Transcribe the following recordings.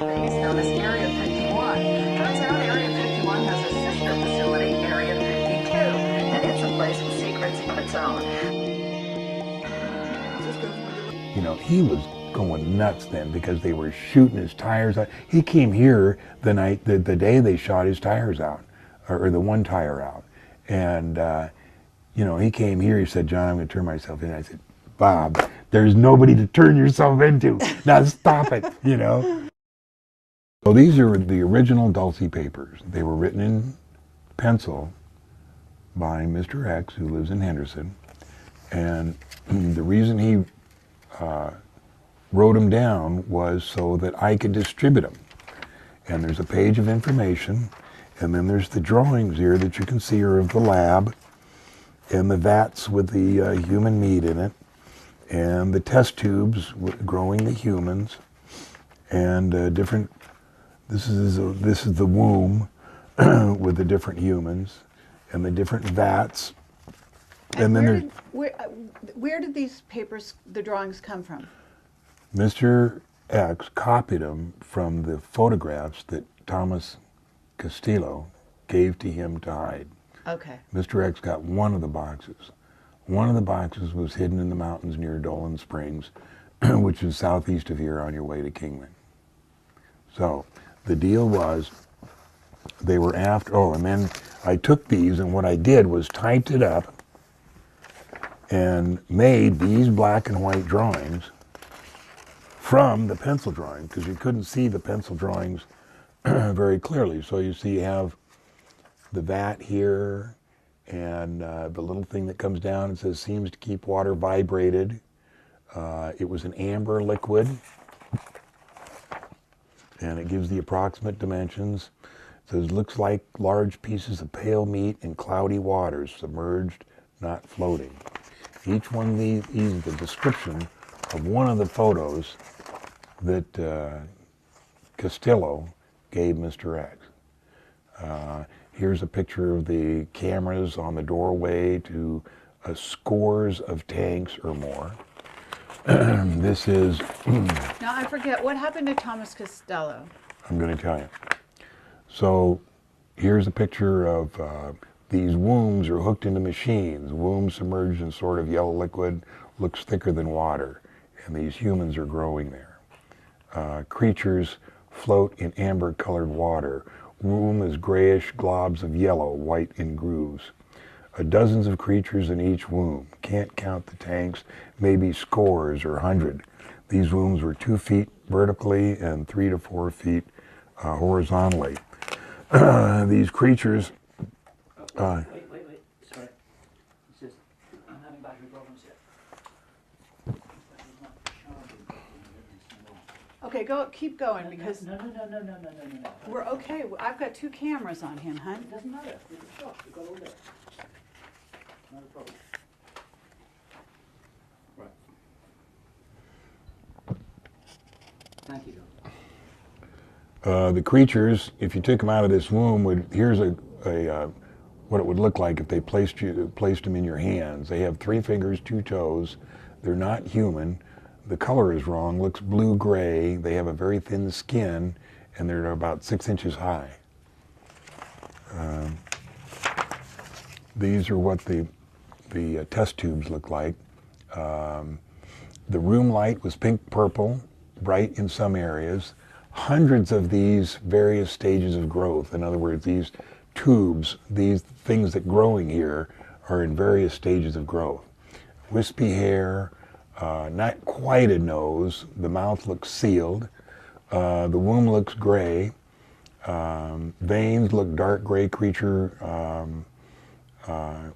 Space known as Area 51. Turns out Area 51 has a sister facility, Area 52, and it's a place with secrets of its own. You know, he was going nuts then because they were shooting his tires out. He came here the day they shot his tires out, or the one tire out. And, you know, he came here, he said, "John, I'm going to turn myself in." I said, "Bob, there's nobody to turn yourself into. Now stop it," you know. So these are the original Dulce papers. They were written in pencil by Mr. X, who lives in Henderson. And the reason he wrote them down was so that I could distribute them. And there's a page of information, and then there's the drawings here that you can see are of the lab, and the vats with the human meat in it, and the test tubes growing the humans, and different. This is the womb with the different humans, and the different vats. And then where did these papers, the drawings, come from? Mr. X copied them from the photographs that Thomas Castillo gave to him to hide. Okay. Mr. X got one of the boxes. One of the boxes was hidden in the mountains near Dolan Springs, which is southeast of here on your way to Kingman. So the deal was they were after, and then I took these, and what I did was typed it up and made these black and white drawings from the pencil drawing, because you couldn't see the pencil drawings very clearly. So you see you have the vat here, and the little thing that comes down and says seems to keep water vibrated. It was an amber liquid, and it gives the approximate dimensions. It says looks like large pieces of pale meat in cloudy waters, submerged, not floating. Each one of these is the description of one of the photos that Castillo gave Mr. X. Here's a picture of the cameras on the doorway to scores of tanks or more. This is... Now I forget, what happened to Thomas Costello? I'm going to tell you. So here's a picture of these wombs are hooked into machines. Wombs submerged in sort of yellow liquid, looks thicker than water, and these humans are growing there. Creatures float in amber-colored water. Womb is grayish globs of yellow, white in grooves. Dozens of creatures in each womb. Can't count the tanks, maybe scores or 100. These wombs were 2 feet vertically and 3 to 4 feet horizontally. These creatures... wait, sorry. It's just, I'm having battery problems here. Okay, keep going, because No. we're okay. I've got 2 cameras on him, hon. It doesn't matter. It's a shot. We've got all day. Not a problem. Right. Thank you, John. The creatures, if you took them out of this womb, here's what it would look like if they placed them in your hands. They have 3 fingers, 2 toes. They're not human. The color is wrong. Looks blue-gray. They have a very thin skin, and they're about 6 inches high. These are what the test tubes look like. The room light was pink-purple, bright in some areas. Hundreds of these various stages of growth. In other words, these tubes, these things that growing here, are in various stages of growth. Wispy hair, not quite a nose. The mouth looks sealed. The womb looks gray. Veins look dark gray creature,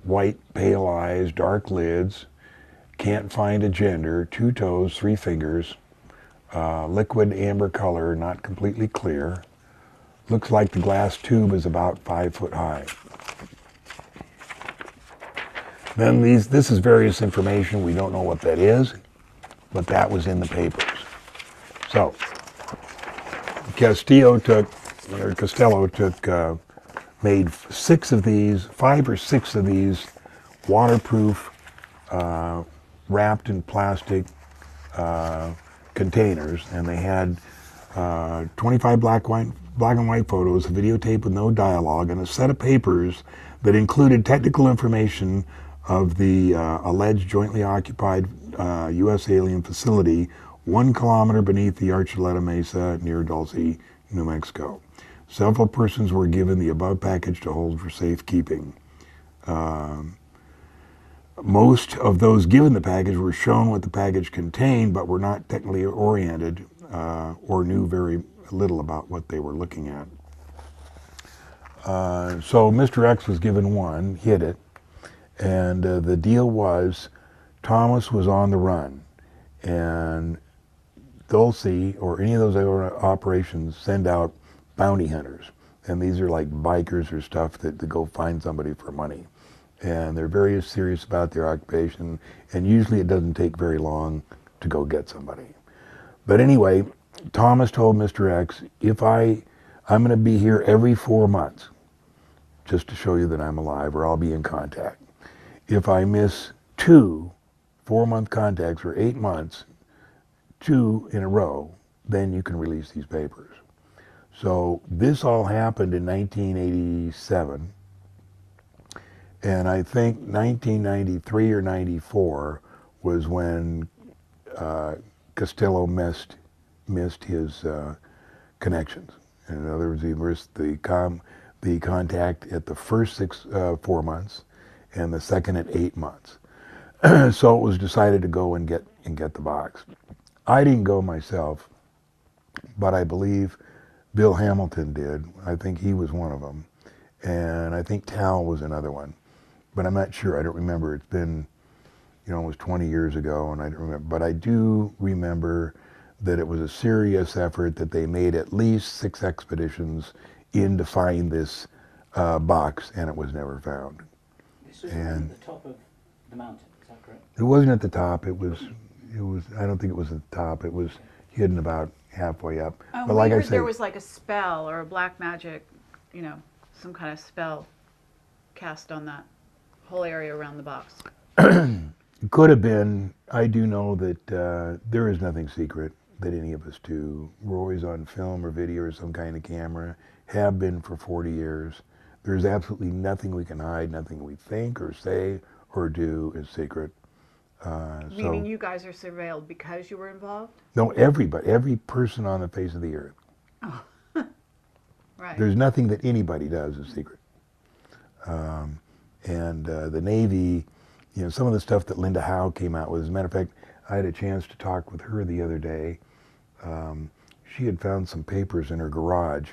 white pale eyes, dark lids. Can't find a gender. 2 toes, 3 fingers. Liquid amber color, not completely clear. Looks like the glass tube is about 5 foot high. Then this is various information. We don't know what that is, but that was in the papers. So Costello made 5 or 6 of these waterproof, wrapped in plastic containers, and they had 25 black and white photos, a videotape with no dialogue, and a set of papers that included technical information of the alleged jointly occupied U.S. alien facility 1 kilometer beneath the Archuleta Mesa near Dulce, New Mexico. Several persons were given the above package to hold for safekeeping. Most of those given the package were shown what the package contained, but were not technically oriented or knew very little about what they were looking at. So Mr. X was given one, hid it, and the deal was Thomas was on the run, and Dulce or any of those other operations send out bounty hunters, and these are like bikers or stuff that go find somebody for money, and they're very serious about their occupation, and usually it doesn't take very long to go get somebody. But anyway, Thomas told Mr. X, I'm going to be here every 4 months just to show you that I'm alive, or I'll be in contact. If I miss 2 4-month contacts or 8 months, 2 in a row, then you can release these papers. So this all happened in 1987, and I think 1993 or 94 was when Costello missed his connections. In other words, he missed the contact at the first 4 months, and the second at 8 months. So it was decided to go and get the box. I didn't go myself, but I believe Bill Hamilton did. I think he was one of them, and I think Tal was another one, but I'm not sure. I don't remember. It's been, it was 20 years ago, and I don't remember. But I do remember that it was a serious effort, that they made at least 6 expeditions in to find this box, and it was never found. This was at the top of the mountain, is that correct? It wasn't at the top. It was. I don't think it was at the top. It was hidden about halfway up. Oh, but like I said, there was like a spell or a black magic, some kind of spell cast on that whole area around the box. It could have been. I do know that there is nothing secret that any of us do. We're always on film or video or some kind of camera, have been for 40 years. There's absolutely nothing we can hide, nothing we think or say or do is secret. Meaning you guys are surveilled because you were involved? No, everybody, every person on the face of the earth. Oh, right. There's nothing that anybody does is secret. And the Navy, some of the stuff that Linda Howe came out with, as a matter of fact, I had a chance to talk with her the other day. She had found some papers in her garage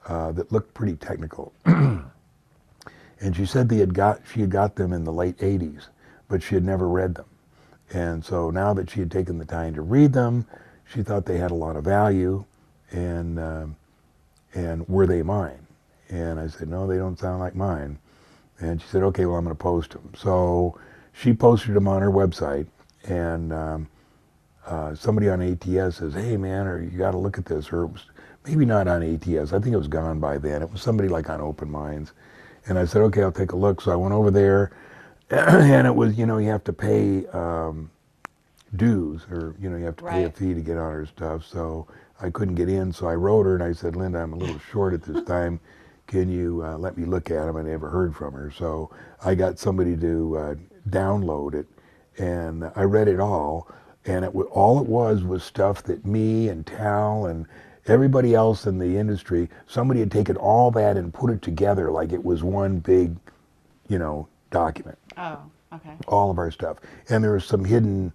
that looked pretty technical. And she said she had got them in the late 80s, but she had never read them. And so now that she had taken the time to read them, she thought they had a lot of value, and were they mine? And I said, no, they don't sound like mine. And she said, okay, well, I'm going to post them. So she posted them on her website, and somebody on ATS says, hey, man, you got to look at this. Or it was maybe not on ATS. I think it was gone by then. It was somebody like on Open Minds. And I said, okay, I'll take a look. So I went over there, and it was, you have to pay dues, or, you have to pay a fee to get on her stuff. So I couldn't get in. So I wrote her, and I said, Linda, I'm a little short at this time. Can you let me look at them? I never heard from her. So I got somebody to download it, and I read it all. And all it was stuff that me and Tal and everybody else in the industry, somebody had taken all that and put it together like it was one big, document. Oh, okay. All of our stuff. And there were some hidden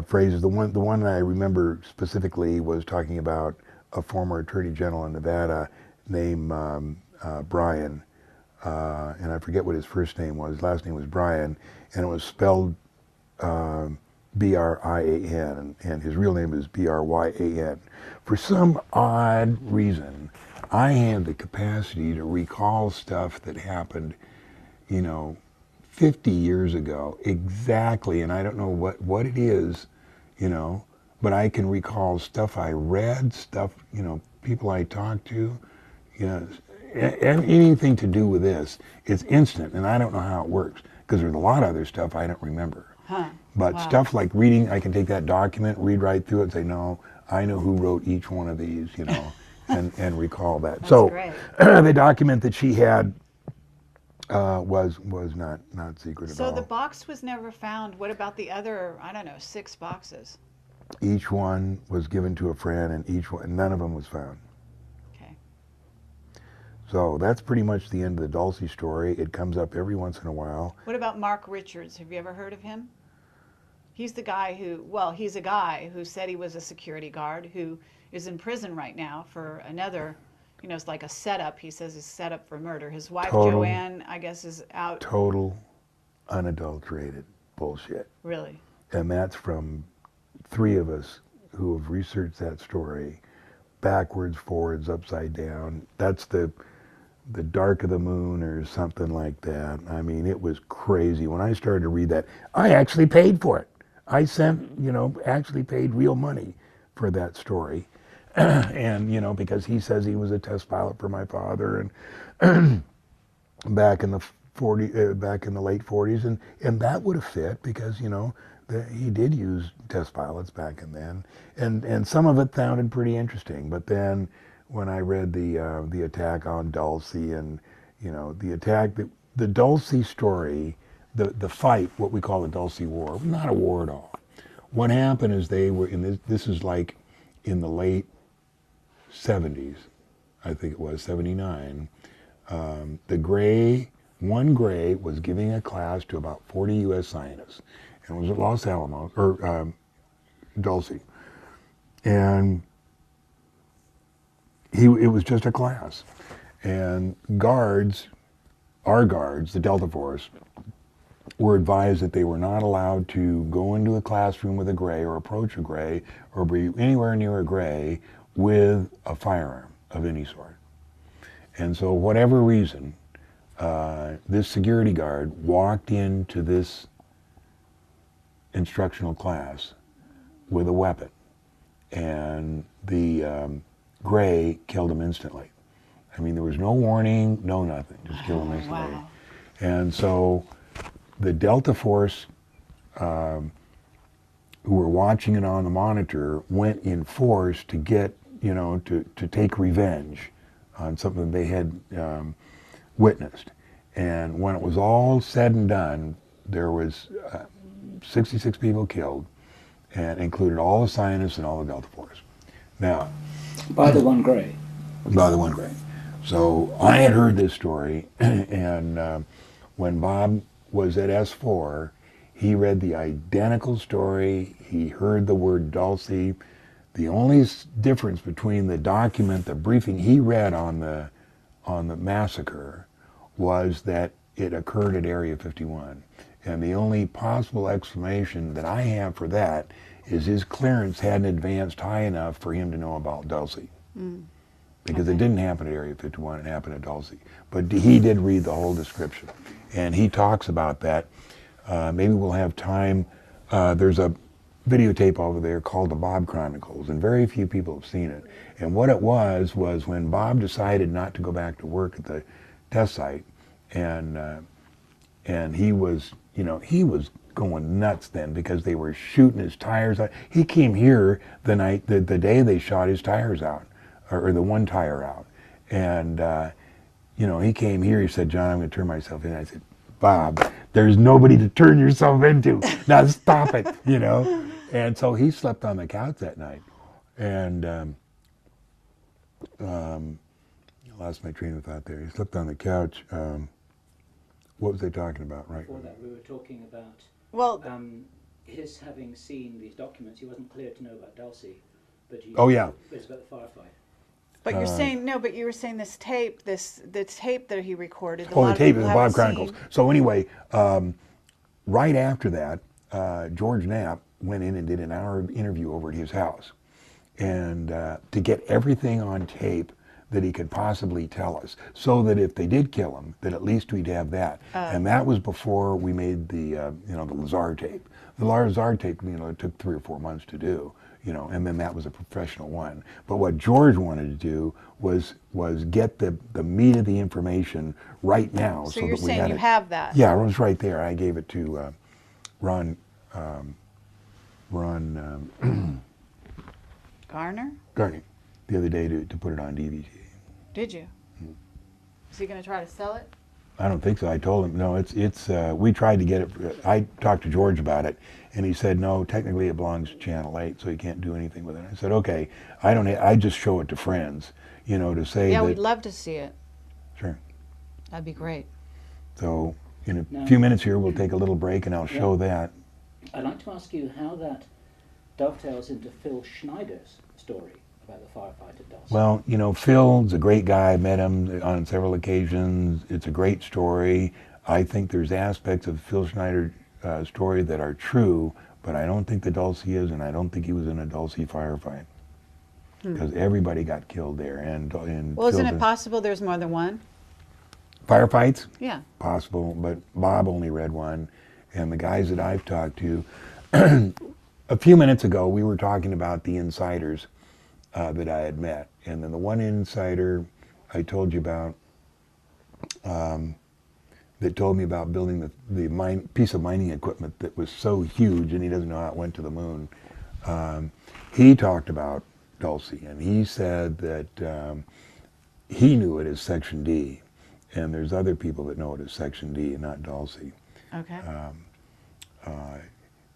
phrases. The one I remember specifically was talking about a former Attorney General in Nevada named Brian, and I forget what his first name was. His last name was Brian, and it was spelled B-R-I-A-N, and his real name is B-R-Y-A-N. For some odd reason, I had the capacity to recall stuff that happened, 50 years ago, exactly, and I don't know what it is, you know, but I can recall stuff I read, stuff, you know, people I talked to, you know, anything to do with this, it's instant, and I don't know how it works, because there's a lot of other stuff I don't remember. Huh. But Wow. stuff like reading, I can take that document, read right through it, and say, no, I know who wrote each one of these, you know, and recall that. That's so great. the document that she had was not secret at So all. the box was never found. What about the other, I don't know, 6 boxes? Each one was given to a friend, and none of them was found. Okay. So that's pretty much the end of the Dulcie story. It comes up every once in a while. What about Mark Richards? Have you ever heard of him? He's the guy who, well, he's a guy who said he was a security guard who is in prison right now for another, you know, it's like a setup. He says it's set up for murder. His wife, Total- Joanne, I guess, is out. Total, unadulterated bullshit. Really? And that's from 3 of us who have researched that story backwards, forwards, upside down. That's the dark of the moon or something like that. I mean, it was crazy. When I started to read that, I actually paid for it. I sent, you know, actually paid real money for that story. And, you know, because he says he was a test pilot for my father and back in the late 40s, and that would have fit because, you know, he did use test pilots back in then, and some of it sounded pretty interesting. But then when I read the attack on Dulcie, and you know, the Dulcie story, the fight, what we call the Dulcie War, was not a war at all. What happened is they were in this is like in the late 70s, I think it was 79. One Gray was giving a class to about 40 U.S. scientists, and it was at Los Alamos, or Dulcie. And it was just a class. And our guards, the Delta Force, were advised that they were not allowed to go into a classroom with a Gray or approach a Gray or be anywhere near a Gray with a firearm of any sort. And so whatever reason, this security guard walked into this instructional class with a weapon, and the Gray killed him instantly. I mean, there was no warning, no nothing, just killed him instantly. Wow. And so the Delta Force, who were watching it on the monitor, went in force to get, you know, to take revenge on something they had witnessed. And when it was all said and done, there was 66 people killed, and included all the scientists and all the Delta Force. Now, By the one Gray. by the one Gray. So I had heard this story, and when Bob was at S4, he read the identical story. He heard the word Dulcie. The only difference between the document, the briefing he read on the massacre, was that it occurred at Area 51. And the only possible explanation that I have for that is his clearance hadn't advanced high enough for him to know about Dulcie. Because it didn't happen at Area 51, it happened at Dulcie. But he did read the whole description. And he talks about that. Maybe we'll have time. There's a videotape over there called the Bob Chronicles, and very few people have seen it. And what it was when Bob decided not to go back to work at the test site, and he was, you know, he was going nuts then because they were shooting his tires out. He came here the day they shot his tires out, or the one tire out. And, you know, he came here, he said, John, I'm going to turn myself in. I said, Bob, there's nobody to turn yourself into. Now stop it, you know. And so he slept on the couch that night. And I lost my train of thought there. He slept on the couch. What was they talking about, right? Before that, we were talking about Well, his having seen these documents. He wasn't clear to know about Dulcie, but he Oh, yeah. it was about the firefight. but you're saying, no, but you were saying the tape that he recorded. Oh, the tape is the Bob haven't Chronicles. seen. So anyway, right after that, George Knapp went in and did an hour interview over at his house. And to get everything on tape that he could possibly tell us, so that if they did kill him, that at least we'd have that. And that was before we made the the Lazar tape. The Lazar tape, it took 3 or 4 months to do, and then that was a professional one. But what George wanted to do was get the meat of the information right now, So so you're that we saying had you it. have that? Yeah, it was right there. I gave it to Ron Garner? Garney the other day to put it on DVD. Did you? Is he going to try to sell it? I don't think so. I told him, no, it's we tried to get it. I talked to George about it, and he said, no, technically it belongs to Channel 8, so you can't do anything with it. I said, okay, I just show it to friends, to say Yeah, that. we'd love to see it. Sure. That'd be great. So in a Now- few minutes here, we'll take a little break, and I'll show that. I'd like to ask you how that dovetails into Phil Schneider's story about the firefighter Dulce. Well, Phil's a great guy. I met him on several occasions. It's a great story. I think there's aspects of Phil Schneider's story that are true, but I don't think the Dulce is, and I don't think he was in a Dulce firefight. Because everybody got killed there. And Well, isn't Phil's it possible there's more than one? firefights? Yeah. Possible, but Bob only read one. And the guys that I've talked to, a few minutes ago, we were talking about the insiders that I had met. And then the one insider I told you about that told me about building the piece of mining equipment that was so huge, and he doesn't know how it went to the moon. He talked about Dulce, and he said that he knew it as Section D, and there's other people that know it as Section D and not Dulce. Okay.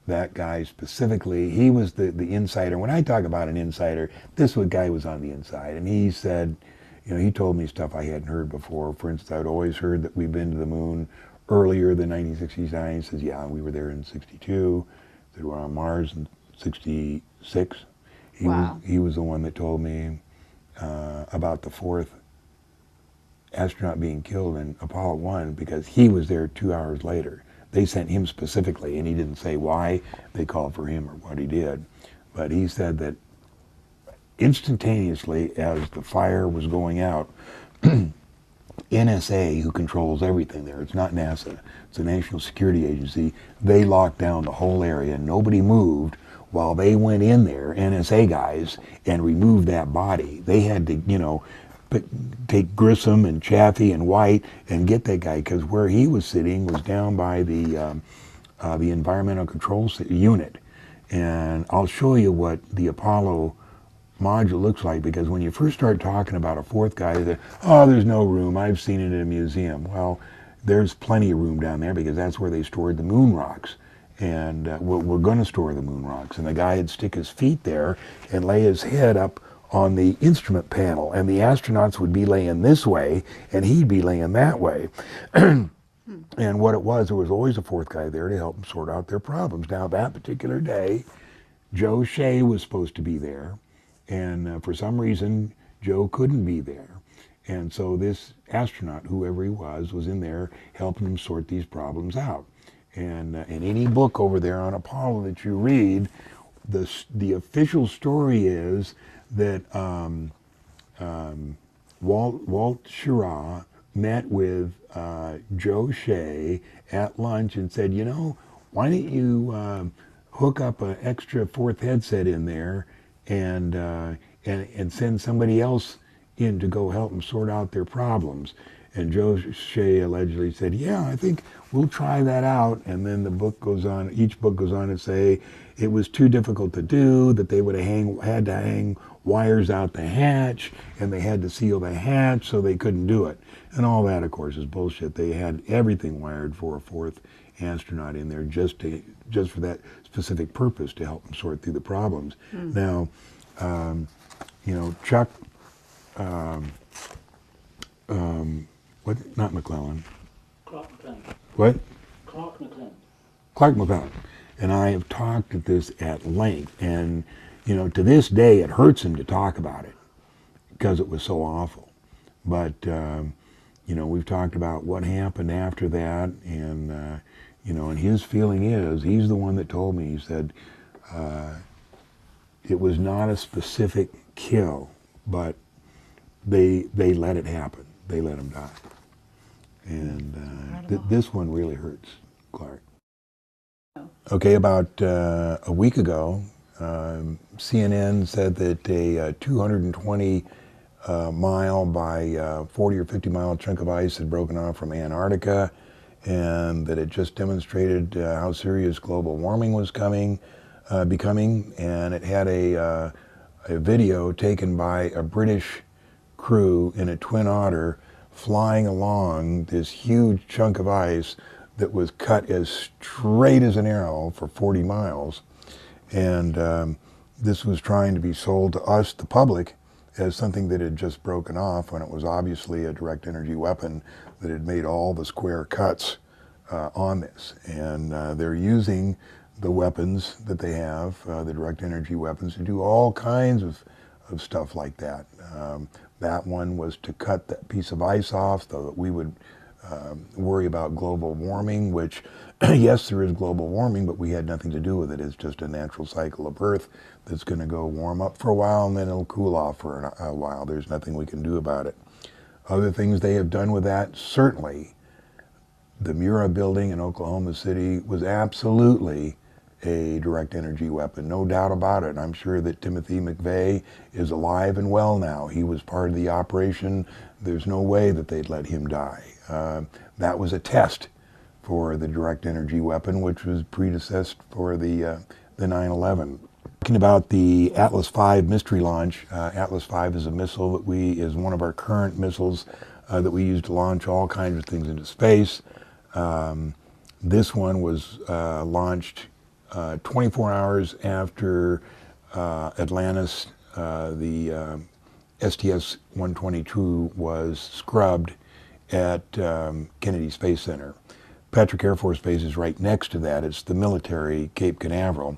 That guy specifically, he was the insider. When I talk about an insider, this guy was on the inside, and he said, he told me stuff I hadn't heard before. For instance, I'd always heard that we'd been to the moon earlier than 1969. He says, yeah, we were there in 62. That we're on Mars in 66. Wow. He was the one that told me about the 4th astronaut being killed in Apollo 1 because he was there 2 hours later. They sent him specifically, and he didn't say why they called for him or what he did. But he said that instantaneously, as the fire was going out, NSA, who controls everything there, it's not NASA, it's a national security agency, they locked down the whole area. Nobody moved while they went in there, NSA guys, and removed that body. They had to, take Grissom and Chaffee and White and get that guy, because where he was sitting was down by the environmental control unit. And I'll show you what the Apollo module looks like, because when you first start talking about a 4th guy, they say, oh, there's no room, I've seen it in a museum. Well, there's plenty of room down there, because that's where they stored the moon rocks. And we're going to store the moon rocks. And the guy would stick his feet there and lay his head up on the instrument panel, and the astronauts would be laying this way, and he'd be laying that way. And what it was, there was always a 4th guy there to help them sort out their problems. Now, that particular day, Joe Shea was supposed to be there, and for some reason, Joe couldn't be there. And so this astronaut, whoever he was in there helping him sort these problems out. And in any book over there on Apollo that you read, the official story is that Walt Schirra met with Joe Shea at lunch and said, why don't you hook up an extra 4th headset in there and send somebody else in to go help them sort out their problems. And Joe Shea allegedly said, yeah, I think we'll try that out. And then the book goes on, each book goes on to say it was too difficult to do, that they would have had to hang wires out the hatch, and they had to seal the hatch, so they couldn't do it. And all that, of course, is bullshit. They had everything wired for a 4th astronaut in there just for that specific purpose, to help them sort through the problems. Now, Chuck, not McClellan. Clark McLean. What? Clark McLean. Clark McClellan. And I have talked at this at length, and to this day it hurts him to talk about it because it was so awful. But we've talked about what happened after that, and and his feeling is, he's the one that told me, he said it was not a specific kill, but they let it happen. They let him die. And this one really hurts, Clark. Okay, about a week ago, CNN said that a 220 mile by 40 or 50 mile chunk of ice had broken off from Antarctica, and that it just demonstrated how serious global warming was becoming. And it had a video taken by a British crew in a Twin Otter flying along this huge chunk of ice that was cut as straight as an arrow for 40 miles. And this was trying to be sold to us, the public, as something that had just broken off, when it was obviously a direct energy weapon that had made all the square cuts on this. And they're using the weapons that they have, the direct energy weapons, to do all kinds of stuff like that. That one was to cut that piece of ice off so that we would worry about global warming, which, yes, there is global warming, but we had nothing to do with it. It's just a natural cycle of Earth that's going to go warm up for a while, and then it'll cool off for a while. There's nothing we can do about it. Other things they have done with that, certainly the Mura building in Oklahoma City was absolutely a direct energy weapon, no doubt about it. I'm sure that Timothy McVeigh is alive and well now. He was part of the operation. There's no way that they'd let him die. That was a test for the direct energy weapon, which was predecessed for the 9/11. Talking about the Atlas V mystery launch, Atlas V is a missile that is one of our current missiles that we use to launch all kinds of things into space. This one was launched 24 hours after Atlantis, the STS-122 was scrubbed at Kennedy Space Center. Patrick Air Force Base is right next to that. It's the military Cape Canaveral.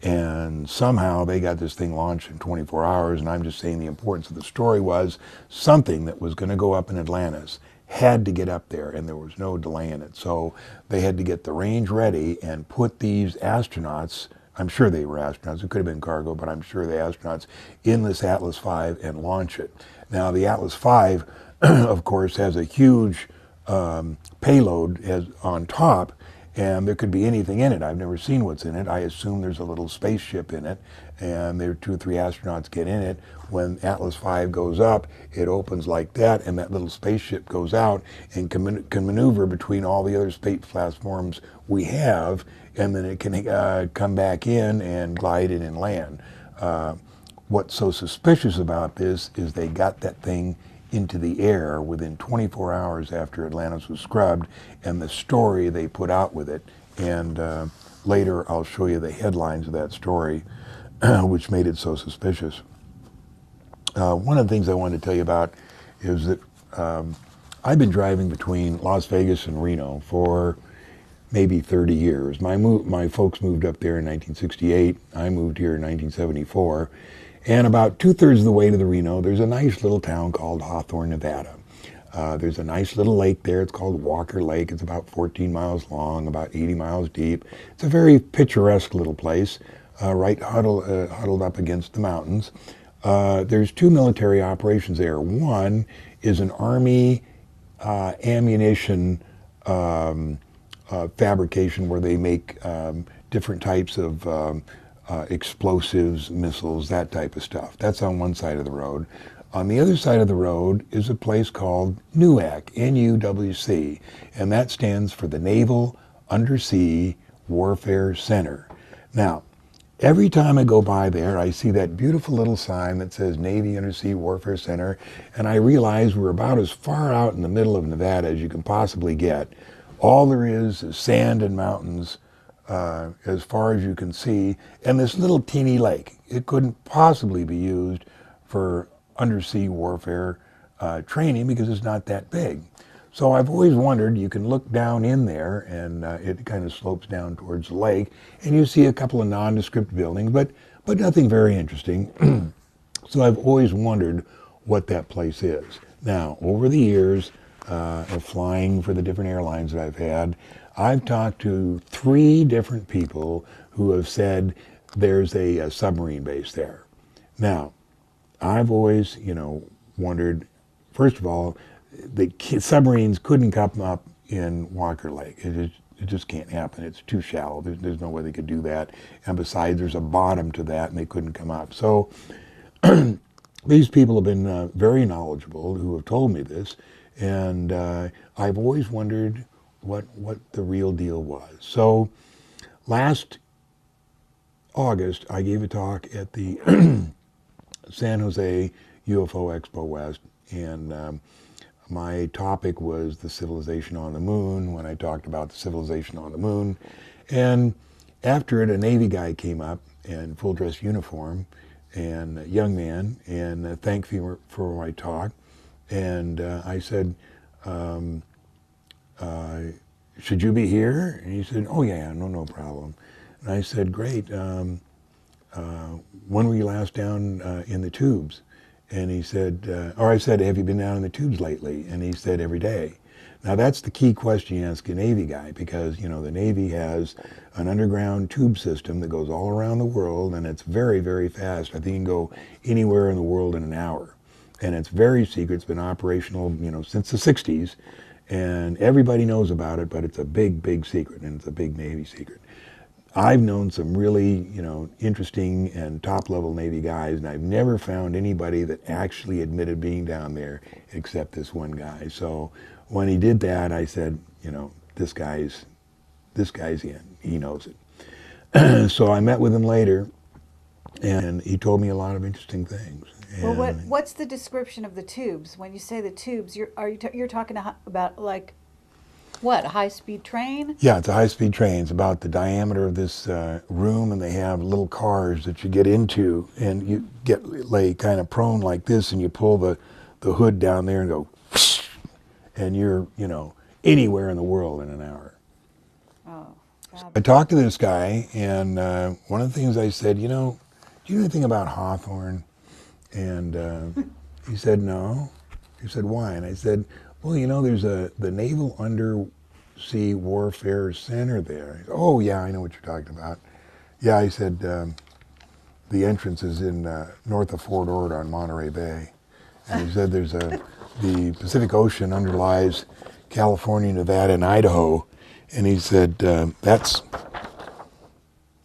And somehow they got this thing launched in 24 hours, and I'm just saying the importance of the story was something that was going to go up in Atlantis had to get up there, and there was no delay in it. So they had to get the range ready and put these astronauts, I'm sure they were astronauts, it could have been cargo, but I'm sure the astronauts, in this Atlas V and launch it. Now the Atlas V, of course, has a huge payload on top, and there could be anything in it. I've never seen what's in it. I assume there's a little spaceship in it, and there are 2 or 3 astronauts get in it. When Atlas V goes up, it opens like that, and that little spaceship goes out and can maneuver between all the other space platforms we have, and then it can come back in and glide in and land. What's so suspicious about this is they got that thing into the air within 24 hours after Atlantis was scrubbed, and the story they put out with it. And later I'll show you the headlines of that story, which made it so suspicious. One of the things I wanted to tell you about is that I've been driving between Las Vegas and Reno for maybe 30 years. My folks moved up there in 1968. I moved here in 1974. And about 2/3 of the way to the Reno, there's a nice little town called Hawthorne, Nevada. There's a nice little lake there. It's called Walker Lake. It's about 14 miles long, about 80 miles deep. It's a very picturesque little place, right huddled up against the mountains. There's 2 military operations there. One is an Army ammunition fabrication where they make different types of explosives, missiles, that type of stuff. That's on one side of the road. On the other side of the road is a place called NUWC, N-U-W-C, and that stands for the Naval Undersea Warfare Center. Now, every time I go by there, I see that beautiful little sign that says Navy Undersea Warfare Center, and I realize we're about as far out in the middle of Nevada as you can possibly get. All there is sand and mountains as far as you can see, and this little teeny lake. It couldn't possibly be used for undersea warfare training because it's not that big. So I've always wondered, you can look down in there, and it kind of slopes down towards the lake, and you see a couple of nondescript buildings, but nothing very interesting. So I've always wondered what that place is. Now, over the years of flying for the different airlines that I've had, I've talked to 3 different people who have said there's a submarine base there. Now, I've always, wondered, first of all, the submarines couldn't come up in Walker Lake. It just can't happen. It's too shallow. There's no way they could do that. And besides, there's a bottom to that, and they couldn't come up. So these people have been very knowledgeable who have told me this, and I've always wondered what the real deal was. So last August, I gave a talk at the San Jose UFO Expo West, and my topic was the civilization on the moon, when I talked about the civilization on the moon. And after it, a Navy guy came up in full dress uniform, and a young man, and thanked me for my talk. And I said, should you be here? And he said, oh yeah, no problem. And I said, great. When were you last down in the tubes? And he said, or I said, have you been down in the tubes lately? And he said, every day. Now that's the key question you ask a Navy guy, because the Navy has an underground tube system that goes all around the world, and it's very, very fast. I think you can go anywhere in the world in an hour. And it's very secret. It's been operational, since the 60s, and everybody knows about it, but it's a big, big secret, and it's a big Navy secret. I've known some really, interesting and top-level Navy guys, and I've never found anybody that actually admitted being down there except this one guy. So when he did that, I said, this guy's in. He knows it. So I met with him later, and he told me a lot of interesting things. Well, what's the description of the tubes? When you say the tubes, you're talking about like what, a high-speed train? Yeah, it's a high-speed train. It's about the diameter of this room, and they have little cars that you get into, and you lay kind of prone like this, and you pull the hood down there and go, and you're, anywhere in the world in an hour. Oh. I talked to this guy, and one of the things I said, do you know anything about Hawthorne? And he said, no. He said, why? And I said, well, there's the Naval Undersea Warfare Center there. Oh, yeah, I know what you're talking about. Yeah, I said, the entrance is in north of Fort Ord on Monterey Bay. And he said the Pacific Ocean underlies California, Nevada, and Idaho. And he said, that's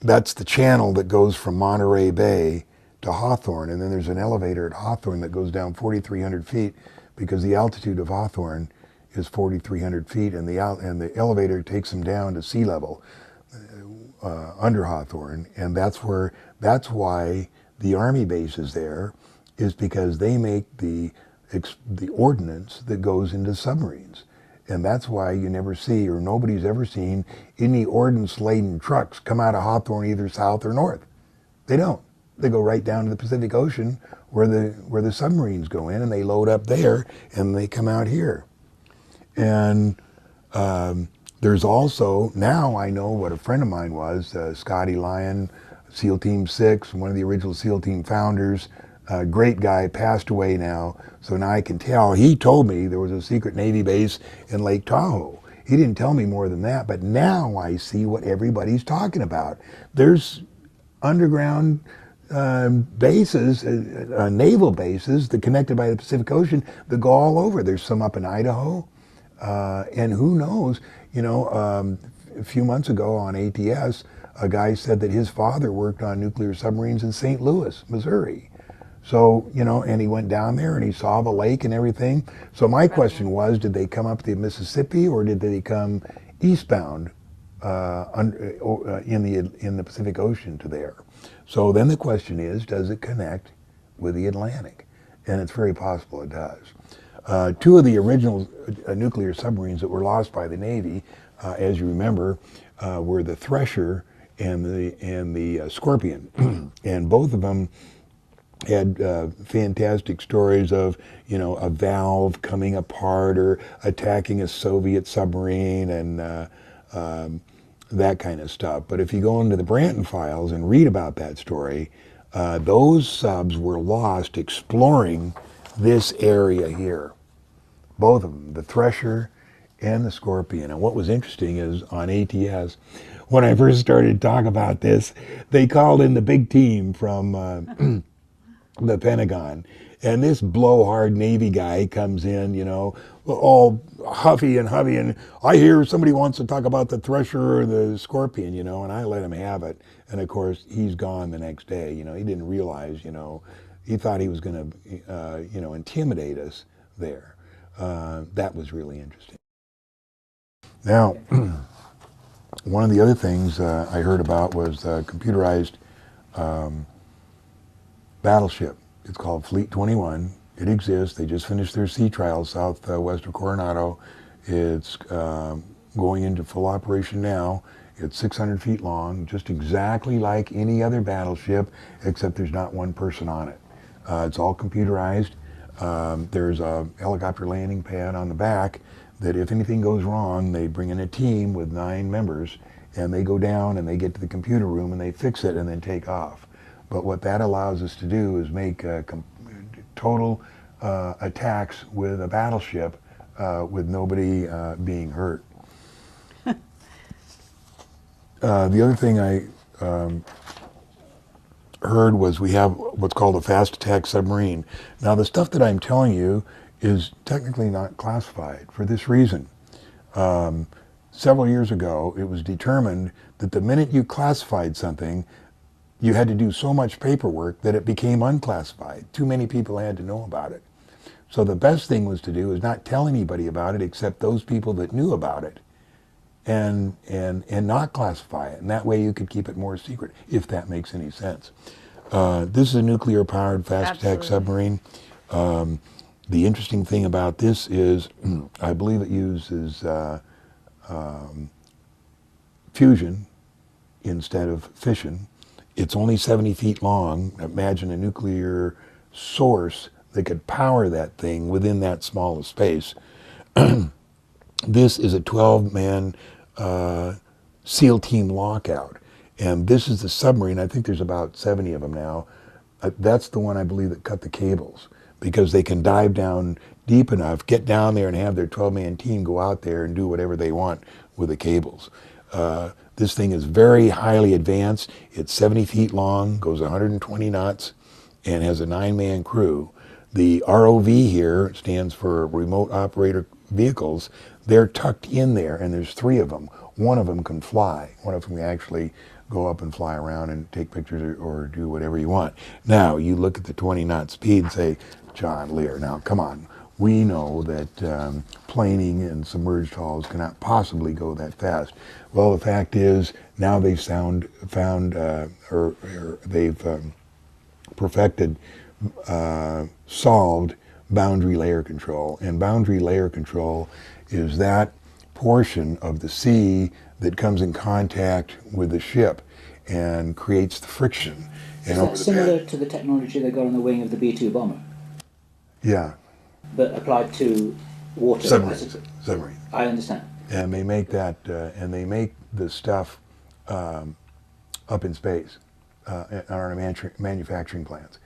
the channel that goes from Monterey Bay to Hawthorne. And then there's an elevator at Hawthorne that goes down 4,300 feet, because the altitude of Hawthorne is 4,300 feet, and the elevator takes them down to sea level under Hawthorne, and that's why the Army base is there, is because they make the ordnance that goes into submarines, and that's why you never see, or nobody's ever seen, any ordnance-laden trucks come out of Hawthorne either south or north. They don't. They go right down to the Pacific Ocean where the submarines go in, and they load up there, and they come out here. And there's also, now I know what a friend of mine was, Scotty Lyon, SEAL Team 6, one of the original SEAL Team founders, a great guy, passed away now, so now I can tell. He told me there was a secret Navy base in Lake Tahoe. He didn't tell me more than that, but now I see what everybody's talking about. There's underground bases, naval bases that connected by the Pacific Ocean that go all over. There's some up in Idaho, and who knows, a few months ago on ATS, a guy said that his father worked on nuclear submarines in St. Louis, Missouri. So, and he went down there and he saw the lake and everything. So my question was, did they come up the Mississippi, or did they come eastbound in the Pacific Ocean to there? So then the question is, does it connect with the Atlantic? And it's very possible it does. Two of the original nuclear submarines that were lost by the Navy, as you remember, were the Thresher and the Scorpion. And both of them had fantastic stories of, a valve coming apart or attacking a Soviet submarine and that kind of stuff. But if you go into the Branton files and read about that story, those subs were lost exploring this area here. Both of them, the Thresher and the Scorpion. And what was interesting is on ATS, when I first started to talk about this, they called in the big team from the Pentagon. And this blowhard Navy guy comes in, you know, all huffy and huffy, and I hear somebody wants to talk about the Thresher or the Scorpion, you know, and I let him have it. And of course, he's gone the next day. You know, he didn't realize, you know, he thought he was going to, you know, intimidate us there. That was really interesting. Now, one of the other things I heard about was computerized battleship. It's called Fleet 21. It exists. They just finished their sea trials southwest of Coronado. It's going into full operation now. It's 600 feet long, just exactly like any other battleship, except there's not one person on it. It's all computerized. There's a helicopter landing pad on the back that if anything goes wrong, they bring in a team with 9 members, and they go down and they get to the computer room and they fix it and then take off. But what that allows us to do is make total attacks with a battleship with nobody being hurt. The other thing I heard was we have what's called a fast attack submarine. Now the stuff that I'm telling you is technically not classified for this reason. Several years ago, it was determined that the minute you classified something, you had to do so much paperwork that it became unclassified. Too many people had to know about it. So the best thing was to do is not tell anybody about it except those people that knew about it, and not classify it. And that way you could keep it more secret, if that makes any sense. This is a nuclear-powered fast attack submarine. The interesting thing about this is, I believe it uses fusion instead of fission. It's only 70 feet long. Imagine a nuclear source that could power that thing within that small of space. This is a 12-man SEAL team lockout. And this is the submarine. I think there's about 70 of them now. That's the one I believe that cut the cables, because they can dive down deep enough, get down there and have their 12-man team go out there and do whatever they want with the cables. This thing is very highly advanced. It's 70 feet long, goes 120 knots, and has a 9-man crew. The ROV here stands for Remote Operator Vehicles. They're tucked in there, and there's 3 of them. One of them can fly. One of them can actually go up and fly around and take pictures or do whatever you want. Now, you look at the 20-knot speed and say, John Lear, now come on. We know that planing and submerged hulls cannot possibly go that fast. Well, the fact is, now they've perfected, solved boundary layer control. And boundary layer control is that portion of the sea that comes in contact with the ship and creates the friction. Is that similar to the technology they got on the wing of the B-2 bomber? Yeah. But applied to water? Submarine. I understand. And they make that, and they make the stuff up in space on our manufacturing plants.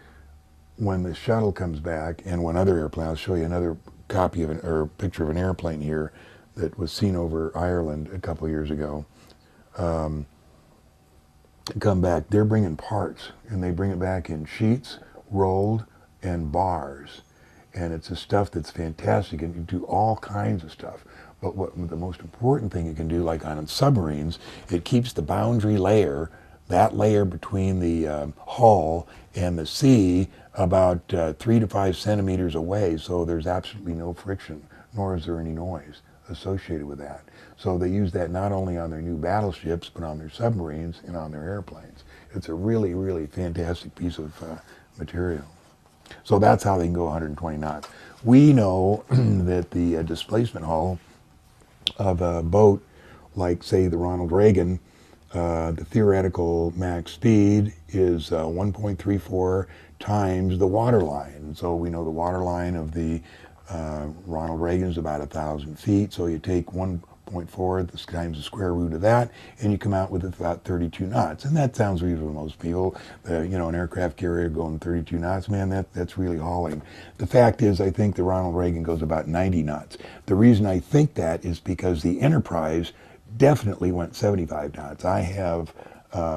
When the shuttle comes back, and when other airplanes, I'll show you another copy of or picture of an airplane here that was seen over Ireland a couple of years ago. Come back, they're bringing parts, and they bring it back in sheets, rolled, and bars. And it's a stuff that's fantastic, and you do all kinds of stuff. But what the most important thing it can do, like on submarines, it keeps the boundary layer, that layer between the hull and the sea, about 3 to 5 centimeters away, so there's absolutely no friction, nor is there any noise associated with that. So they use that not only on their new battleships, but on their submarines and on their airplanes. It's a really, really fantastic piece of material. So that's how they can go 120 knots. We know that the displacement hull of a boat like, say, the Ronald Reagan, the theoretical max speed is 1.34 times the water line. So we know the water line of the Ronald Reagan is about 1,000 feet. So you take 1.4 times the square root of that, and you come out with about 32 knots. And that sounds reasonable to most people. You know, an aircraft carrier going 32 knots, man, that's really hauling. The fact is, I think the Ronald Reagan goes about 90 knots. The reason I think that is because the Enterprise definitely went 75 knots. I have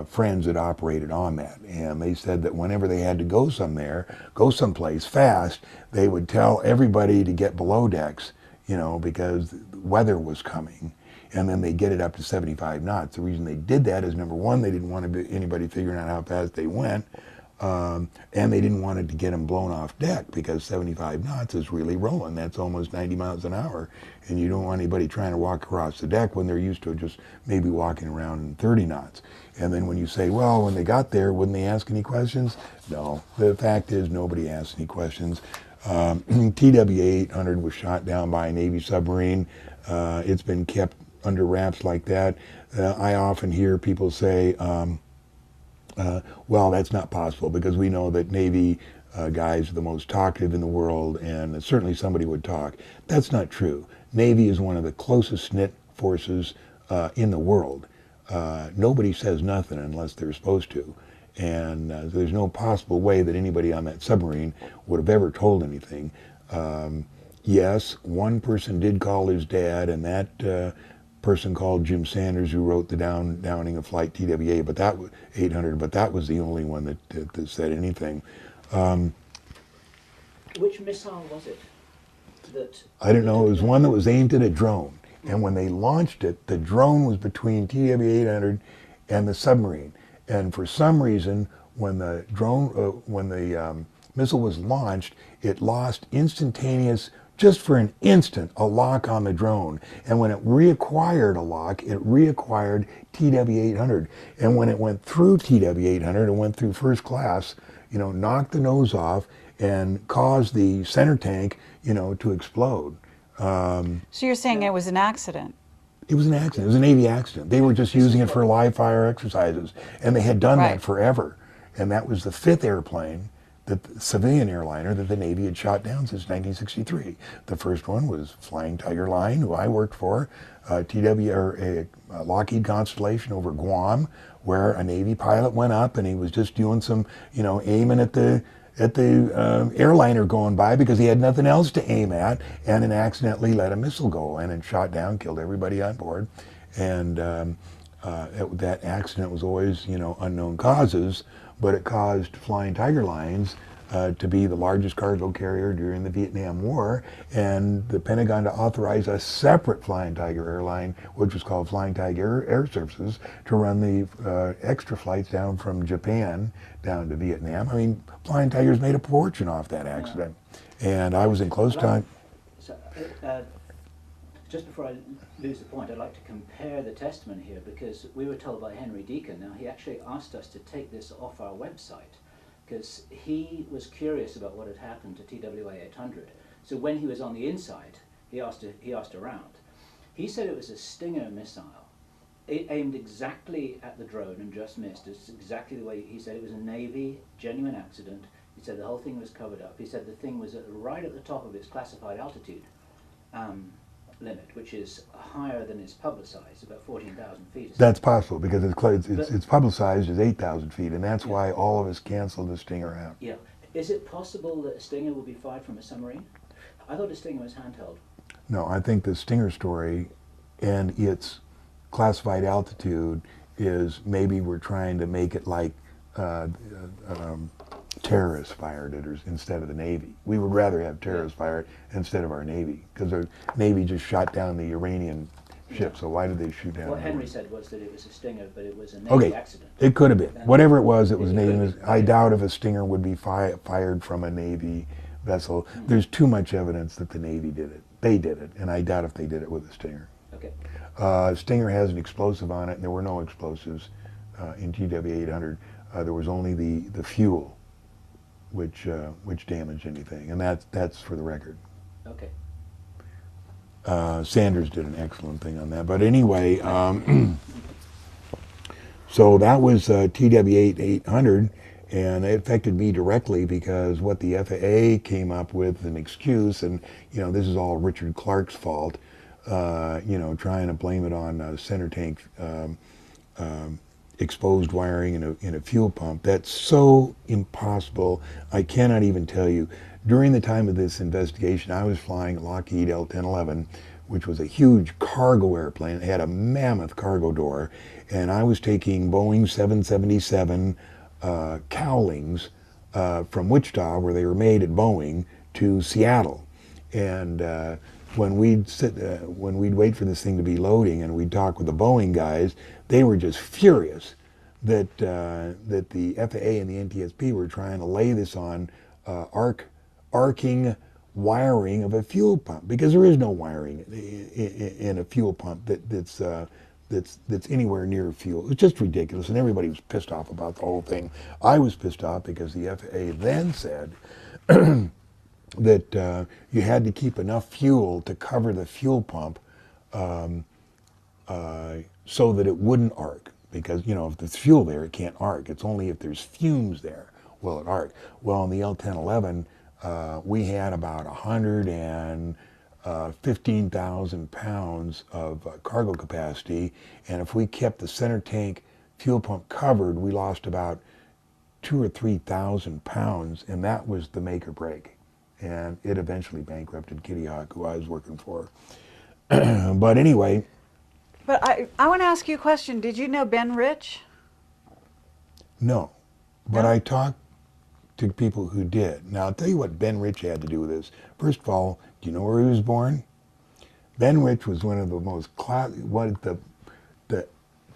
friends that operated on that, and they said that whenever they had to go someplace fast, they would tell everybody to get below decks, you know, because weather was coming, and then they get it up to 75 knots. The reason they did that is, number one, they didn't want anybody figuring out how fast they went, and they didn't want it to get them blown off deck, because 75 knots is really rolling. That's almost 90 miles an hour, and you don't want anybody trying to walk across the deck when they're used to just maybe walking around in 30 knots. And then when you say, well, when they got there, wouldn't they ask any questions? No. The fact is, nobody asked any questions. TW-800 was shot down by a Navy submarine. It's been kept under wraps like that. I often hear people say, well, that's not possible, because we know that Navy guys are the most talkative in the world, and certainly somebody would talk. That's not true. Navy is one of the closest knit forces in the world. Nobody says nothing unless they're supposed to. And there's no possible way that anybody on that submarine would have ever told anything. Yes, one person did call his dad, and that person called Jim Sanders, who wrote the downing of Flight TWA, but that was 800. But that was the only one that said anything. Which missile was it? That I don't know. It was one that was aimed at a drone, and when they launched it, the drone was between TW-800 and the submarine. And for some reason, when the missile was launched, it lost instantaneous, just for an instant, a lock on the drone. And when it reacquired a lock, it reacquired TW-800. And when it went through TW-800, it went through first class, you know, knocked the nose off and caused the center tank, you know, to explode. So you're saying it was an accident? It was an accident. It was a Navy accident. They were just using it for live fire exercises, and they had done that forever. And that was the 5th airplane, the civilian airliner, that the Navy had shot down since 1963. The first one was Flying Tiger Line, who I worked for, a Lockheed Constellation over Guam, where a Navy pilot went up and he was just doing some, you know, aiming at the airliner going by, because he had nothing else to aim at, and then accidentally let a missile go and it shot down, killed everybody on board. And that accident was always, you know, unknown causes, but it caused Flying Tiger Lines to be the largest cargo carrier during the Vietnam War, and the Pentagon to authorize a separate Flying Tiger airline, which was called Flying Tiger Air Services, to run the extra flights down from Japan down to Vietnam. I mean, Flying Tigers made a fortune off that accident. And I was in close time. So, just before I lose the point, I'd like to compare the testimony here, because we were told by Henry Deacon, now he actually asked us to take this off our website, because he was curious about what had happened to TWA 800. So when he was on the inside, he asked around. He said it was a Stinger missile. It aimed exactly at the drone and just missed. It's exactly the way he said. It was a Navy genuine accident. He said the whole thing was covered up. He said the thing was right at the top of its classified altitude limit, which is higher than it's publicized, about 14,000 feet. That's possible, because it's publicized as 8,000 feet, and that's why all of us canceled the Stinger out. Yeah. Is it possible that a Stinger will be fired from a submarine? I thought a Stinger was handheld. No, I think the Stinger story and its classified altitude is, maybe we're trying to make it like terrorists fired it instead of the Navy. We would rather have terrorists fire it instead of our Navy, because the Navy just shot down the Iranian ship, so why did they shoot down? What Henry said was that it was a Stinger, but it was a Navy accident. It could have been. Whatever it was Navy. I doubt if a Stinger would be fired from a Navy vessel. There's too much evidence that the Navy did it. They did it, and I doubt if they did it with a Stinger. Okay. Stinger has an explosive on it, and there were no explosives in TW-800. There was only the fuel, which damaged anything, and that's for the record. Okay. Sanders did an excellent thing on that. But anyway, so that was TW-800, and it affected me directly, because what the FAA came up with an excuse, and you know, this is all Richard Clark's fault, you know, trying to blame it on center tank exposed wiring in a fuel pump. That's so impossible. I cannot even tell you. During the time of this investigation, I was flying Lockheed L-1011, which was a huge cargo airplane. It had a mammoth cargo door, and I was taking Boeing 777 cowlings from Wichita, where they were made at Boeing, to Seattle. And when we'd wait for this thing to be loading, and we'd talk with the Boeing guys, they were just furious that that the FAA and the NTSB were trying to lay this on arcing wiring of a fuel pump, because there is no wiring in a fuel pump that's anywhere near fuel. It's just ridiculous, and everybody was pissed off about the whole thing. I was pissed off because the FAA then said that you had to keep enough fuel to cover the fuel pump so that it wouldn't arc. Because, you know, if there's fuel there, it can't arc. It's only if there's fumes there will it arc. Well, on the L-1011, we had about 115,000 pounds of cargo capacity, and if we kept the center tank fuel pump covered, we lost about 2,000 or 3,000 pounds, and that was the make or break. And it eventually bankrupted Kitty Hawk, who I was working for. But anyway. But I want to ask you a question. Did you know Ben Rich? No, but No? I talked to people who did. Now, I'll tell you what Ben Rich had to do with this. First of all, do you know where he was born? Ben Rich was one of the most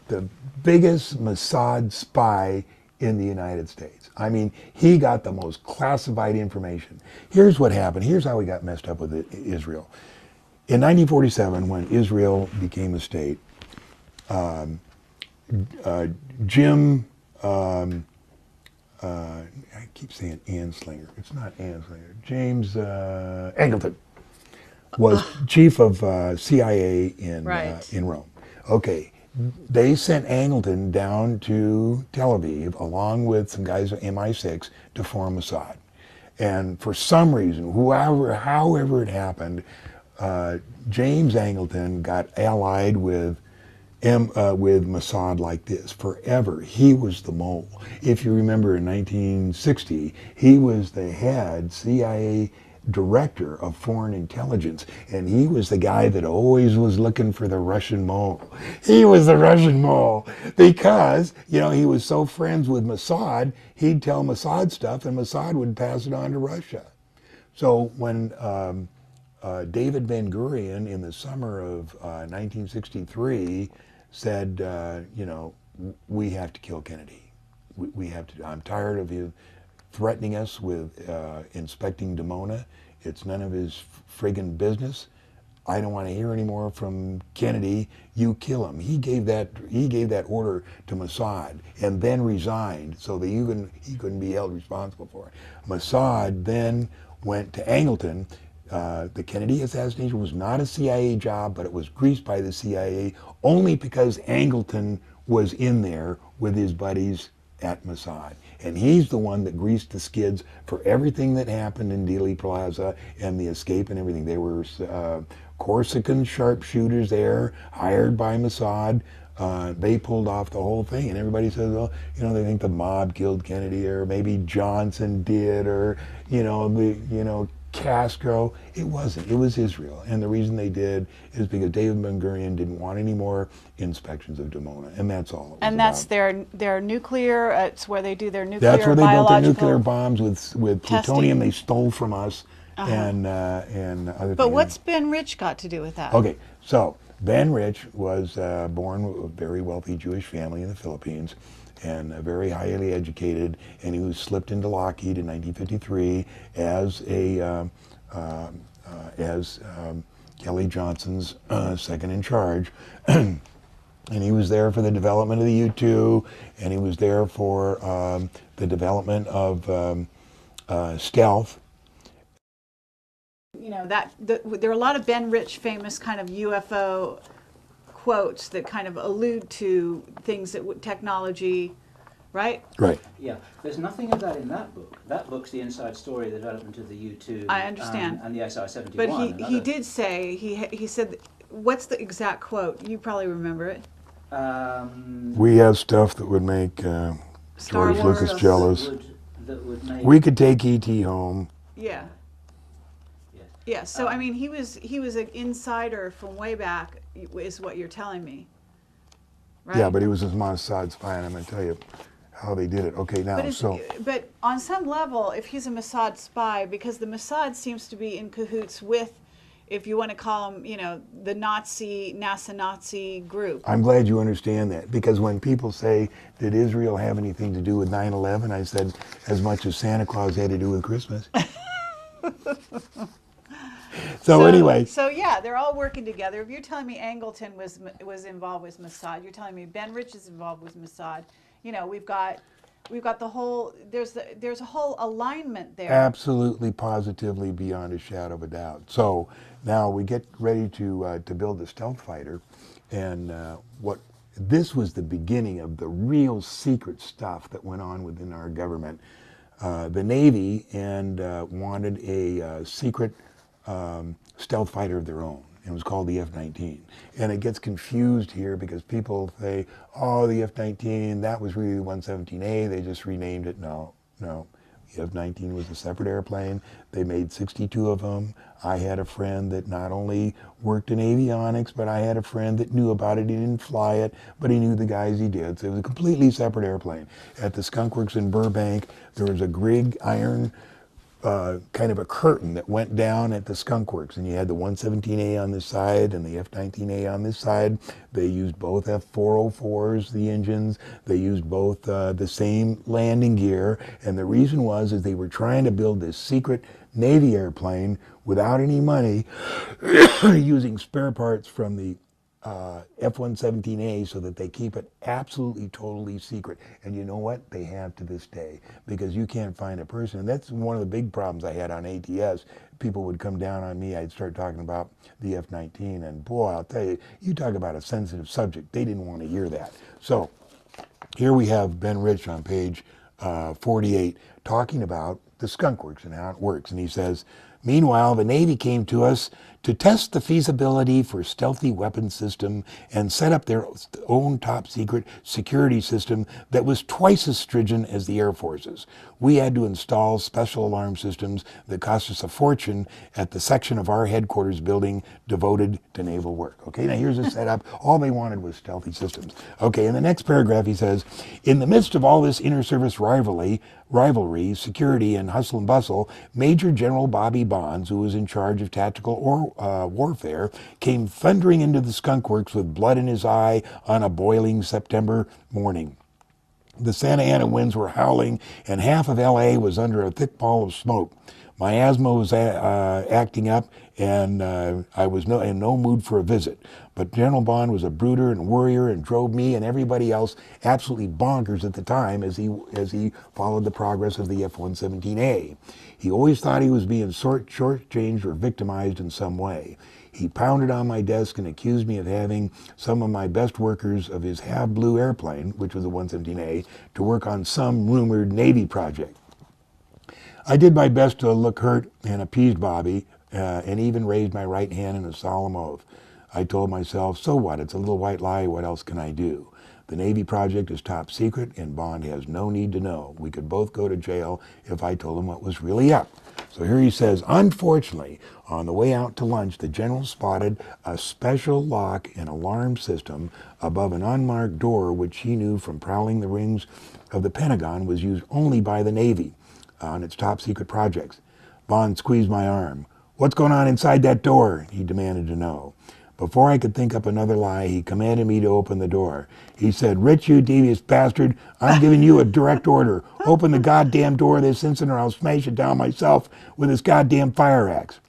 the biggest Mossad spy in the United States. I mean, he got the most classified information. Here's what happened. Here's how we got messed up with Israel. In 1947, when Israel became a state, Jim, I keep saying Anslinger. It's not Anslinger. James Angleton was chief of CIA in Rome. Okay, they sent Angleton down to Tel Aviv along with some guys at MI6 to form Mossad. And for some reason, however it happened, James Angleton got allied with Mossad like this forever. He was the mole. If you remember, in 1960, he was the head CIA director of foreign intelligence, and he was the guy that always was looking for the Russian mole. He was the Russian mole because, you know, he was so friends with Mossad, he'd tell Mossad stuff, and Mossad would pass it on to Russia. So when David Ben-Gurion in the summer of 1963 said, you know, we have to kill Kennedy. We have to. I'm tired of you threatening us with inspecting Dimona. It's none of his friggin' business. I don't want to hear any more from Kennedy. You kill him. He gave that order to Mossad and then resigned so that he couldn't be held responsible for it. Mossad then went to Angleton. The Kennedy assassination was not a CIA job, but it was greased by the CIA only because Angleton was in there with his buddies at Mossad. And he's the one that greased the skids for everything that happened in Dealey Plaza and the escape and everything. They were Corsican sharpshooters there, hired by Mossad. They pulled off the whole thing, and everybody says, well, you know, they think the mob killed Kennedy, or maybe Johnson did, or Castro. It wasn't. It was Israel, and the reason they did is because David Ben-Gurion didn't want any more inspections of Dimona, and that's all. It was and that's their nuclear. It's where they do their nuclear. That's where they built their biological nuclear bombs with plutonium they stole from us, and other. But what's Ben Rich got to do with that? Okay, so Ben Rich was born with a very wealthy Jewish family in the Philippines, and very highly educated, and he was slipped into Lockheed in 1953 as Kelly Johnson's second in charge. And he was there for the development of the U-2, and he was there for the development of stealth. You know, there are a lot of Ben Rich famous kind of UFO quotes that kind of allude to things that technology, right? Right. Yeah, there's nothing of that in that book. That book's the inside story, the development of the U-2. I understand. And the SR-71. But he did say, he said, what's the exact quote? You probably remember it. We have stuff that would make Star George Wars. Lucas jealous. That would make... We could take E.T. home. Yeah. Yeah, so I mean, he was an insider from way back, is what you're telling me, right? Yeah, but he was a Mossad spy, and I'm going to tell you how they did it. Okay, now, But on some level, if he's a Mossad spy, because the Mossad seems to be in cahoots with, if you want to call them, the NASA Nazi group. I'm glad you understand that, because when people say, did Israel have anything to do with 9/11, I said, as much as Santa Claus had to do with Christmas. So anyway. So yeah, they're all working together. If you're telling me Angleton was involved with Mossad, you're telling me Ben Rich is involved with Mossad. We've got the whole, there's a whole alignment there. Absolutely, positively, beyond a shadow of a doubt. So now we get ready to build the stealth fighter, and this was the beginning of the real secret stuff that went on within our government. The Navy wanted a secret stealth fighter of their own. It was called the F-19. And it gets confused here because people say, oh, the F-19, that was really the 117A. They just renamed it. No. The F-19 was a separate airplane. They made 62 of them. I had a friend that not only worked in avionics, but I had a friend that knew about it. He didn't fly it, but he knew the guys he did. So it was a completely separate airplane. At the Skunk Works in Burbank, there was a Grigg iron kind of a curtain that went down at the Skunk Works, and you had the 117A on this side and the F-19A on this side. They used both F-404s, the engines. They used both the same landing gear, and the reason was is they were trying to build this secret Navy airplane without any money, using spare parts from the F-117A so that they keep it absolutely, totally secret. And you know what? They have to this day, because you can't find a person. And that's one of the big problems I had on ATS. People would come down on me. I'd start talking about the F-19, and boy, I'll tell you, you talk about a sensitive subject. They didn't want to hear that. So here we have Ben Rich on page 48 talking about the Skunk Works and how it works. And he says, meanwhile, the Navy came to us to test the feasibility for stealthy weapons system and set up their own top secret security system that was twice as stringent as the Air Force's. We had to install special alarm systems that cost us a fortune at the section of our headquarters building devoted to naval work. Okay, now here's the setup. All they wanted was stealthy systems. Okay, in the next paragraph he says, in the midst of all this inter-service rivalry, security, and hustle and bustle, Major General Bobby Bonds, who was in charge of tactical warfare, came thundering into the Skunk Works with blood in his eye on a boiling September morning. The Santa Ana winds were howling, and half of L.A. was under a thick pall of smoke. My asthma was acting up, and I was in no mood for a visit. But General Bond was a brooder and worrier and drove me and everybody else absolutely bonkers at the time as he followed the progress of the F-117A. He always thought he was being shortchanged or victimized in some way. He pounded on my desk and accused me of having some of my best workers of his Have Blue airplane, which was the 117A, to work on some rumored Navy project. I did my best to look hurt and appeased Bobby, and even raised my right hand in a solemn oath. I told myself, so what? It's a little white lie. What else can I do? The Navy project is top secret, and Bond has no need to know. We could both go to jail if I told him what was really up. So here he says, unfortunately, on the way out to lunch, the general spotted a special lock and alarm system above an unmarked door, which he knew from prowling the rings of the Pentagon was used only by the Navy on its top secret projects. Bond squeezed my arm. What's going on inside that door? He demanded to know. Before I could think up another lie, he commanded me to open the door. He said, Rich, you devious bastard, I'm giving you a direct order. Open the goddamn door this instant or I'll smash it down myself with this goddamn fire axe.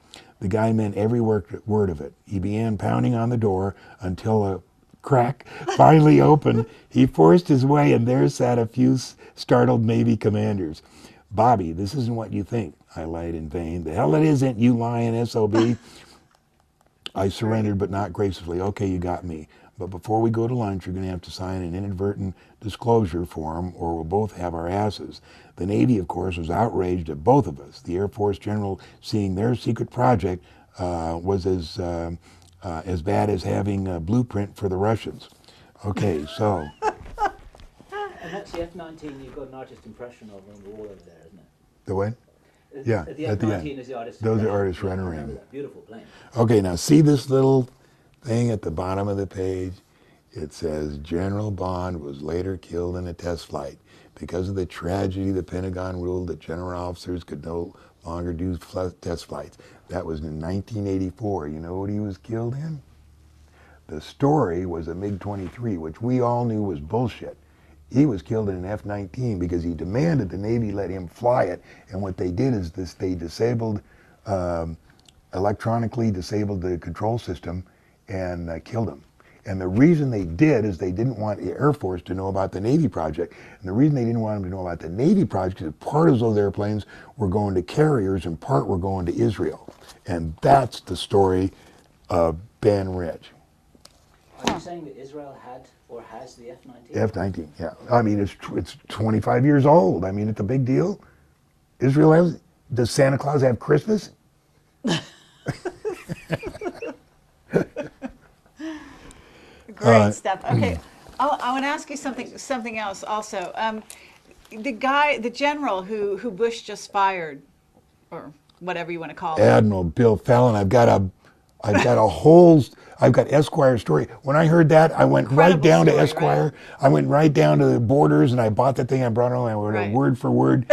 The guy meant every word of it. He began pounding on the door until a crack finally opened. He forced his way, and there sat a few startled Navy commanders. Bobby, this isn't what you think, I lied in vain. The hell it isn't, you lying SOB. I surrendered, but not gracefully. Okay, you got me. But before we go to lunch, you're going to have to sign an inadvertent disclosure form, or we'll both have our asses. The Navy, of course, was outraged at both of us. The Air Force general, seeing their secret project, was as bad as having a blueprint for the Russians. Okay, so. And that's the F-19 you've got an artist impression of on the wall over there, isn't it? The what? Yeah, The at the F-19 end. is the artist. Those are artist Yeah, I runner remember in. that. Beautiful plane. Okay, now see this little thing at the bottom of the page? It says General Bond was later killed in a test flight. Because of the tragedy, the Pentagon ruled that general officers could no longer do test flights. That was in 1984. You know what he was killed in? The story was a MiG-23, which we all knew was bullshit. He was killed in an F-19 because he demanded the Navy let him fly it. And what they did is this: they disabled, electronically disabled the control system and killed him. And the reason they did is they didn't want the Air Force to know about the Navy project. And the reason they didn't want them to know about the Navy project is part of those airplanes were going to carriers and part were going to Israel. And that's the story of Ben Rich. Are you saying that Israel had or has the F-19? F-19, yeah. I mean, it's 25 years old. I mean, it's a big deal. Israel has, does Santa Claus have Christmas? Great stuff. Okay, I want to ask you something else also. The general who Bush just fired, or whatever you want to call it. Admiral Bill Fallon. I've got Esquire story. When I heard that, I went right Incredible down to story, Esquire. right? I went right down to the Borders and I bought the thing. I brought it home. I wrote Right. it word for word.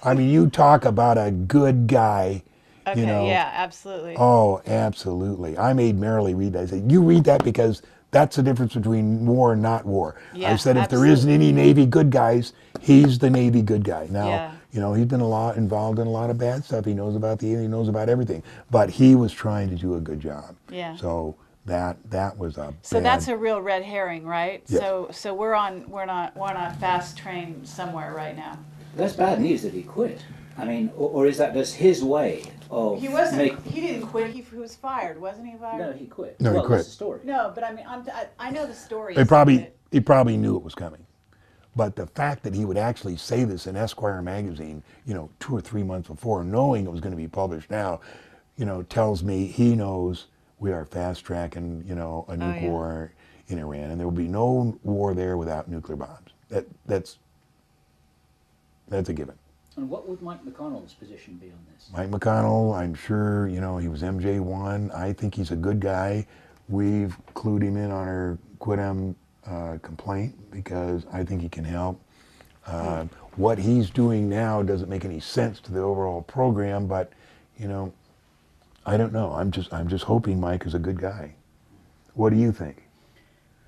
I mean, you talk about a good guy. Okay, You know. yeah, absolutely. Oh, absolutely. I made Marilee read that. I said, you read that because that's the difference between war and not war. Yeah, I said, if there isn't any Navy good guys, he's the Navy good guy. Now, Yeah. you know, he's been involved in a lot of bad stuff. He knows about he knows about everything. But he was trying to do a good job. Yeah. So that was a So bad, that's a real red herring, right? Yes. So we're on a fast train somewhere right now. That's bad news that he quit. I mean, or is that just his way of He wasn't. He didn't quit. He was fired, wasn't he? Fired. No, he quit. No, he well, quit. That's the story. No, but I mean, I know the story. He is probably that- knew it was coming. But the fact that he would actually say this in Esquire magazine, you know, 2 or 3 months before, knowing it was going to be published now, you know, tells me he knows we are fast tracking, you know, a nuke war in Iran, and there will be no war there without nuclear bombs. That's a given. And what would Mike McConnell's position be on this? Mike McConnell, I'm sure, you know, he was MJ1. I think he's a good guy. We've clued him in on our Quidem complaint because I think he can help. What he's doing now doesn't make any sense to the overall program, but, you know, I don't know. I'm just hoping Mike is a good guy. What do you think?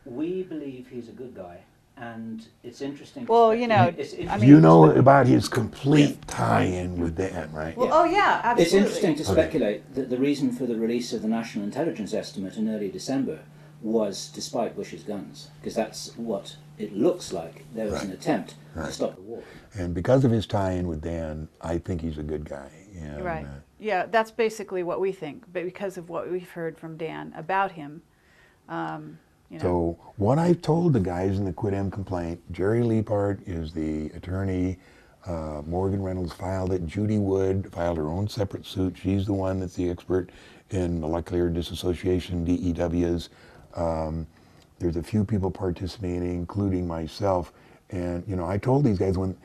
We believe he's a good guy, and it's interesting. Well, you know, it's I interesting mean- You know about his complete tie-in with Dan, right? Well, oh yeah, absolutely. It's interesting to speculate that the reason for the release of the National Intelligence Estimate in early December was despite Bush's guns, because that's what it looks like. There was an attempt to stop the war. And because of his tie-in with Dan, I think he's a good guy. And, Right. Yeah, that's basically what we think, but because of what we've heard from Dan about him, you know. So what I've told the guys in the Quidem complaint, Jerry Liepard is the attorney, Morgan Reynolds filed it, Judy Wood filed her own separate suit. She's the one that's the expert in molecular dissociation, DEWs. There's a few people participating, including myself. And, you know, I told these guys when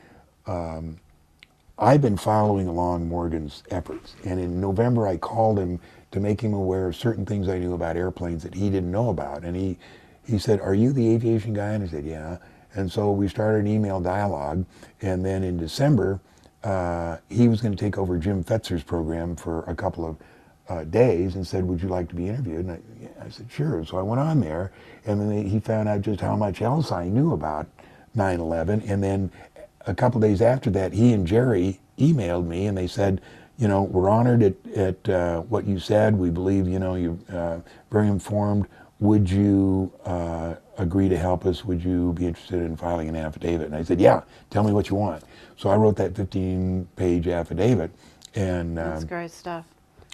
I've been following along Morgan's efforts. And in November, I called him to make him aware of certain things I knew about airplanes that he didn't know about. And he said, "Are you the aviation guy?" And I said, "Yeah." And so we started an email dialogue. And then in December, he was going to take over Jim Fetzer's program for a couple of days and said, "Would you like to be interviewed?" And I said, "Sure." So I went on there, and then he found out just how much else I knew about 9/11. And then a couple days after that, he and Jerry emailed me, and they said, "You know, we're honored at what you said. We believe, you know, you're very informed. Would you agree to help us? Would you be interested in filing an affidavit?" And I said, "Yeah, tell me what you want." So I wrote that 15-page affidavit, and That's great stuff.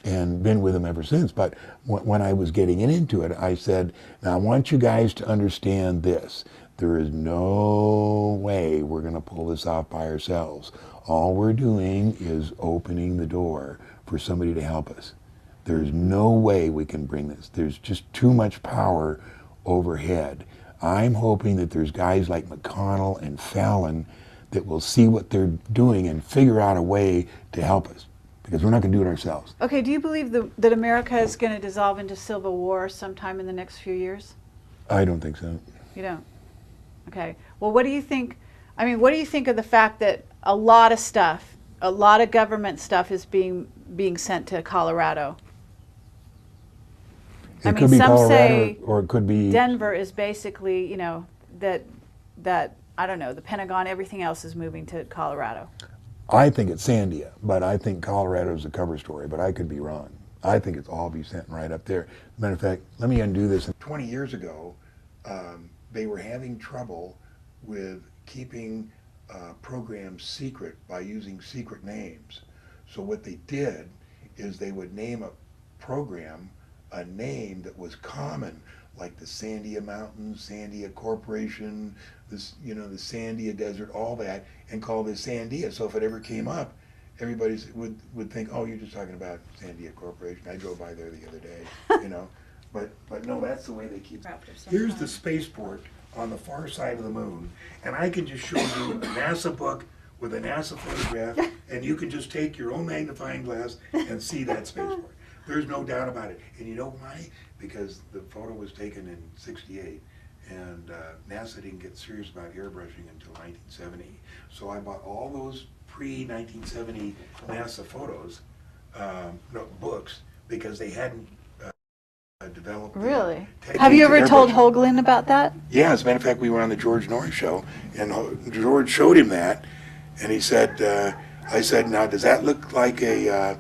and been with him ever since. But when I was getting into it, I said, "Now I want you guys to understand this. There is no way we're going to pull this off by ourselves. All we're doing is opening the door for somebody to help us. There's no way we can bring this. There's just too much power overhead. I'm hoping that there's guys like McConnell and Fallon that will see what they're doing and figure out a way to help us." because we're not going to do it ourselves. Okay, do you believe that America is going to dissolve into civil war sometime in the next few years? I don't think so. You don't? Okay. Well, what do you think? I mean, what do you think of the fact that a lot of stuff, a lot of government stuff is being sent to Colorado? It could be some Colorado, say or it could be Denver is basically, you know, that I don't know, the Pentagon, everything else is moving to Colorado. I think it's Sandia, but I think Colorado is a cover story, but I could be wrong. I think it's all be sent right up there. As a matter of fact, let me undo this. 20 years ago, they were having trouble with keeping programs secret by using secret names. So what they did is they would name a program a name that was common, like the Sandia Mountains, Sandia Corporation, this, you know, the Sandia Desert, all that, and call it Sandia. So if it ever came up, everybody would think, oh, you're just talking about Sandia Corporation. I drove by there the other day, you know. But no, that's the way they keep. Here's the spaceport on the far side of the moon, and I can just show you a NASA book with a NASA photograph, and you can just take your own magnifying glass and see that spaceport. There's no doubt about it. And you know why? Because the photo was taken in '68, and NASA didn't get serious about airbrushing until 1970. So I bought all those pre-1970 NASA photos, books, because they hadn't developed. Really? Have you ever told Hoagland about that? Yeah, as a matter of fact, we were on the George Norris show, and George showed him that, and he said, I said, now does that look like a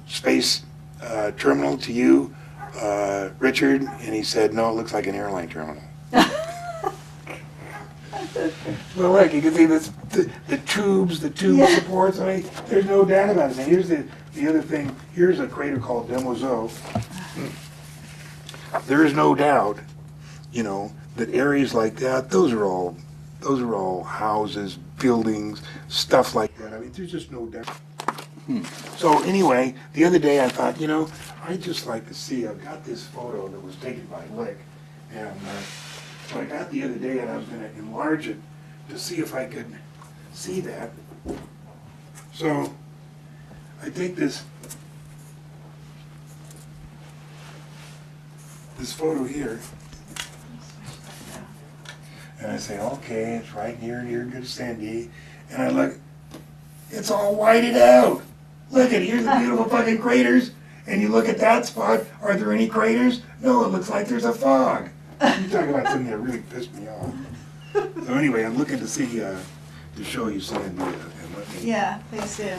space terminal to you, Richard? And he said, no, it looks like an airline terminal. Well, look, you can see this, the tube supports. I mean, there's no doubt about it. And here's the other thing. Here's a crater called Demoiselle. There is no doubt, you know, that areas like that, those are all houses, buildings, stuff like that. I mean, there's just no doubt. So anyway, the other day I thought, you know, I'd just like to see, I've got this photo that was taken by Lick, and so I got the other day, and I was going to enlarge it to see if I could see that. So I take this photo here, and I say, okay, it's right near good Sandy, and I look, it's all whited out. Look at, here's the beautiful fucking craters, and you look at that spot, are there any craters? No, it looks like there's a fog. You talk about something that really pissed me off. So anyway, I'm looking to see, to show you Sandia, and let me. Yeah, please do.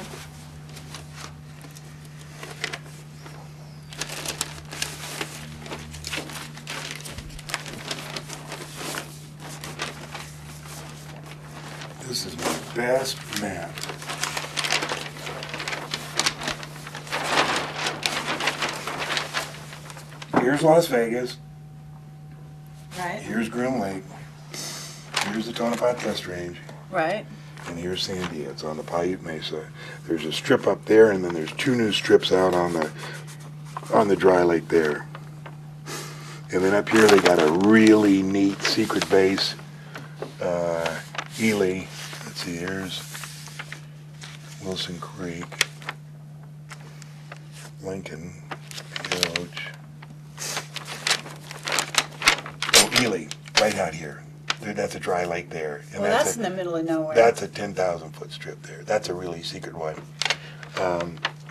This is my best map. Here's Las Vegas. Right. Here's Groom Lake. Here's the Tonopah Test Range. Right. And here's Sandia. It's on the Paiute Mesa. There's a strip up there, and then there's two new strips out on the dry lake there. And then up here they got a really neat secret base. Ely. Let's see, here's Wilson Creek, Lincoln, Gouge. Oh, Ely, right out here. That's a dry lake there. And Well, that's in the middle of nowhere. That's a 10,000 foot strip there. That's a really secret one.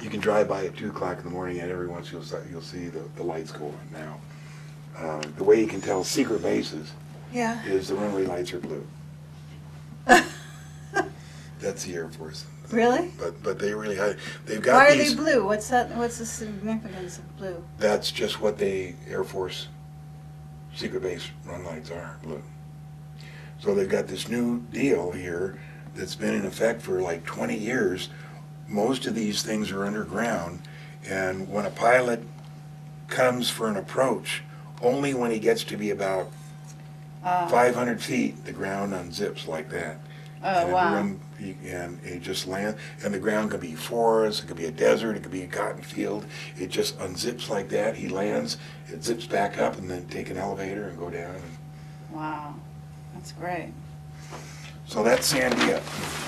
You can drive by at 2 o'clock in the morning, and every once you'll see the lights go on now. The way you can tell secret bases Yeah. is the runway lights are blue. That's the Air Force. Really? But they really they've got Why are these. they blue? What's that? What's the significance of blue? That's just what the Air Force secret base run lights are, blue. So they've got this new deal here that's been in effect for like 20 years. Most of these things are underground, and when a pilot comes for an approach, only when he gets to be about 500 feet, the ground unzips like that. Oh, wow. And it just lands, and the ground could be forest, it could be a desert, it could be a cotton field. It just unzips like that. He lands, it zips back up, and then take an elevator and go down. Wow, that's great. So that's Sandia,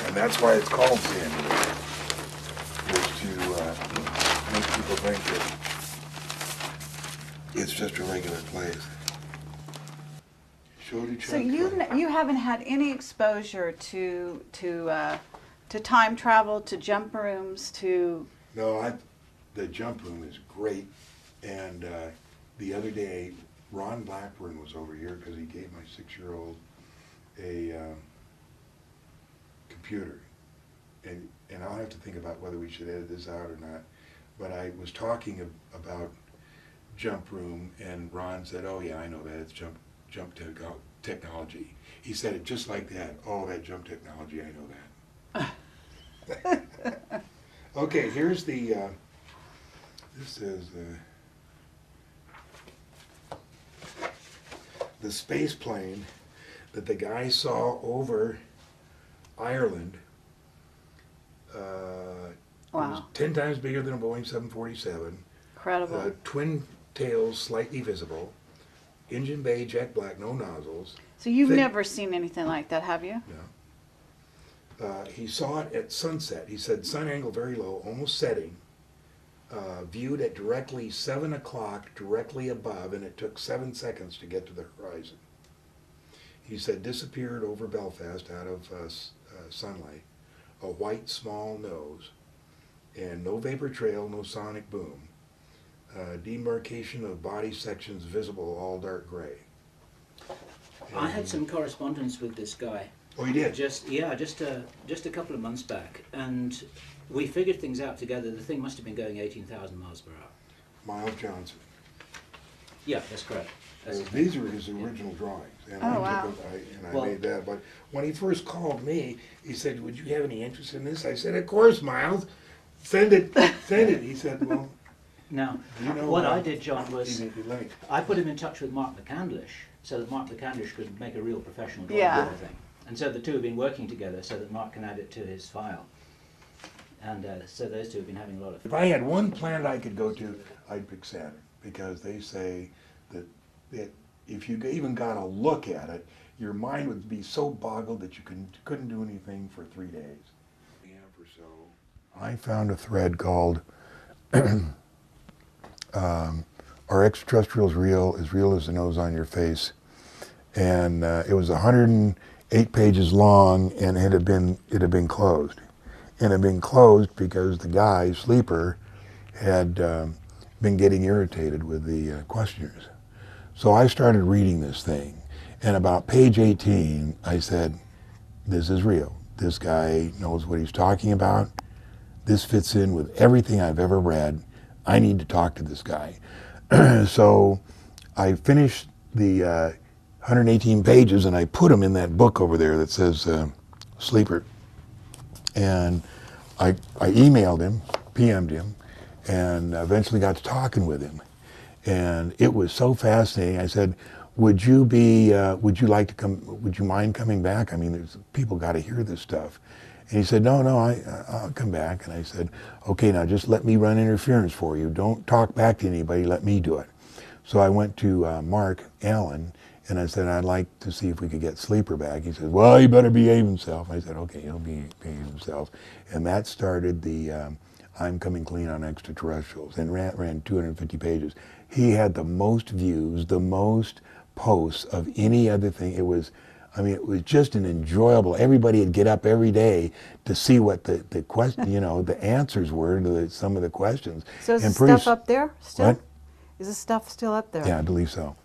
and that's why it's called Sandia. There's two make people think that it's just a regular place. So you haven't had any exposure to time travel, to jump rooms, to... No, the jump room is great, and the other day, Ron Blackburn was over here because he gave my 6-year-old a computer, and I'll have to think about whether we should edit this out or not, but I was talking about jump room, and Ron said, "Oh yeah, I know that, it's jump technology." He said it just like that. "Oh, that jump technology, I know that." Okay, here's the, this is the space plane that the guy saw over Ireland. It was Wow. 10 times bigger than a Boeing 747. Incredible. Twin tails slightly visible. Engine bay, jet black, no nozzles. So you've Thick- never seen anything like that, have you? No. He saw it at sunset. He said sun angle very low, almost setting. Viewed at directly 7 o'clock, directly above, and it took 7 seconds to get to the horizon. He said disappeared over Belfast out of sunlight. A white small nose, and no vapor trail, no sonic boom. Demarcation of body sections visible, all dark gray. I had some correspondence with this guy. Oh, you did? Just a couple of months back, and we figured things out together. The thing must have been going 18,000 miles per hour. Miles Johnson. Yeah, that's correct. That's his name. These are his original drawings, and Oh, I wow. took them, I Well- made that. But when he first called me, he said, "Would you have any interest in this?" I said, "Of course, Miles. Send it, send it." He said, "Well, Now, you know what I did, John, was let me." I put him in touch with Mark McCandlish so that Mark McCandlish could make a real professional drawing Yeah. of the thing. And so the two have been working together so that Mark can add it to his file. And so those two have been having a lot of If fun. I had one planet I could go to, I'd pick Saturn, because they say that if you even got a look at it, your mind would be so boggled that you couldn't do anything for 3 days. I found a thread called "Are Extraterrestrials Real? As Real as the Nose on Your Face?" And it was 108 pages long, and it had been closed. And it had been closed because the guy, Sleeper, had been getting irritated with the questioners. So I started reading this thing, and about page 18, I said, "This is real. This guy knows what he's talking about. This fits in with everything I've ever read. I need to talk to this guy." So I finished the 118 pages, and I put them in that book over there that says Sleeper. And I emailed him, PM'd him, and eventually got to talking with him. And it was so fascinating. I said, would you like to come, would you mind coming back? I mean, people got to hear this stuff. And he said, no, I'll come back. And I said, okay, now just let me run interference for you. Don't talk back to anybody, let me do it. So I went to Mark Allen, and I said, I'd like to see if we could get Sleeper back. He said, well, he better behave himself. I said, okay, he'll behave himself. And that started the I'm Coming Clean on Extraterrestrials, and ran 250 pages. He had the most views, the most posts of any other thing. It was just an enjoyable, everybody would get up every day to see what the question, the answers were to some of the questions. So is And the pretty stuff up there still? What? Is the stuff still up there? Yeah, I believe so.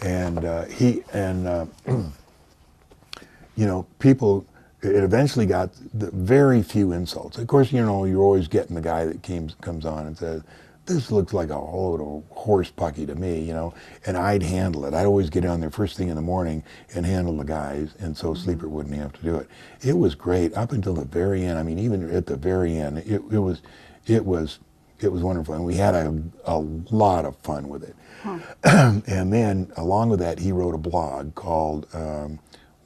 And people, it eventually got the very few insults. Of course, you're always getting the guy that comes on and says, this looks like a whole load of horse pucky to me, and I'd handle it. I'd always get on there first thing in the morning and handle the guys, and so Sleeper wouldn't have to do it. It was great up until the very end. I mean, even at the very end, it was wonderful, and we had a lot of fun with it. Huh. And then, along with that, he wrote a blog called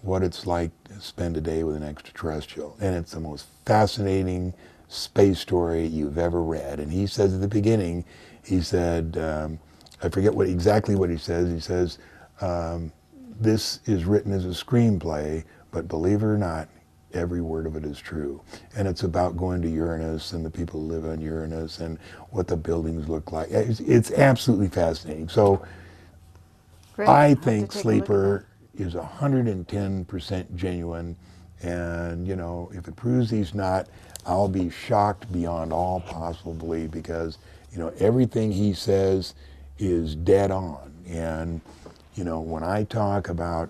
What It's Like to Spend a Day with an Extraterrestrial, and it's the most fascinating space story you've ever read. And he says at the beginning, he said, I forget exactly what he says. He says, this is written as a screenplay, but believe it or not, every word of it is true. And it's about going to Uranus and the people who live on Uranus and what the buildings look like. It's absolutely fascinating. So Great. I I'll have to think take a look at Sleeper is 110% genuine. And, you know, if it proves he's not, I'll be shocked beyond all possible belief, because, you know, everything he says is dead on. And, you know, when I talk about,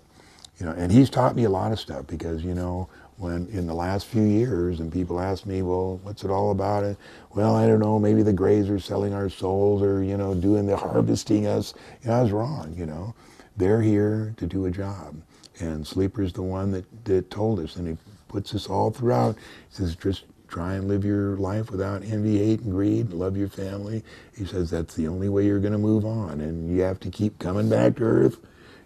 you know, and he's taught me a lot of stuff, because, you know, when in the last few years and people ask me, well, what's it all about? And, well, I don't know, maybe the Greys are selling our souls, or, you know, doing the harvesting us. You know, I was wrong, you know. They're here to do a job. And Sleeper's the one that told us, and he puts us all throughout. He says, just try and live your life without envy, hate, and greed, and love your family. He says that's the only way you're going to move on, and you have to keep coming back to Earth,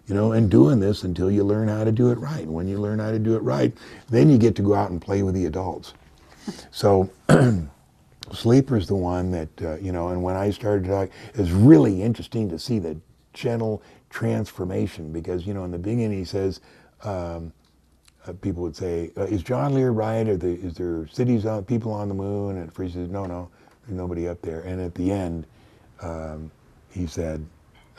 you know, and doing this until you learn how to do it right. And when you learn how to do it right, then you get to go out and play with the adults. So Sleeper's the one that, you know, and when I started talking, it's really interesting to see the gentle transformation, because, you know, in the beginning he says, people would say, is John Lear right? Is there cities, people on the moon? And he says, no, there's nobody up there. And at the end, he said,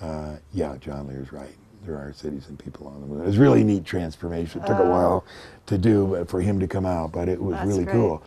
yeah, John Lear's right. There are cities and people on the moon. It was a really neat transformation. It took a while to do, but for him to come out, but it was That's really great. cool.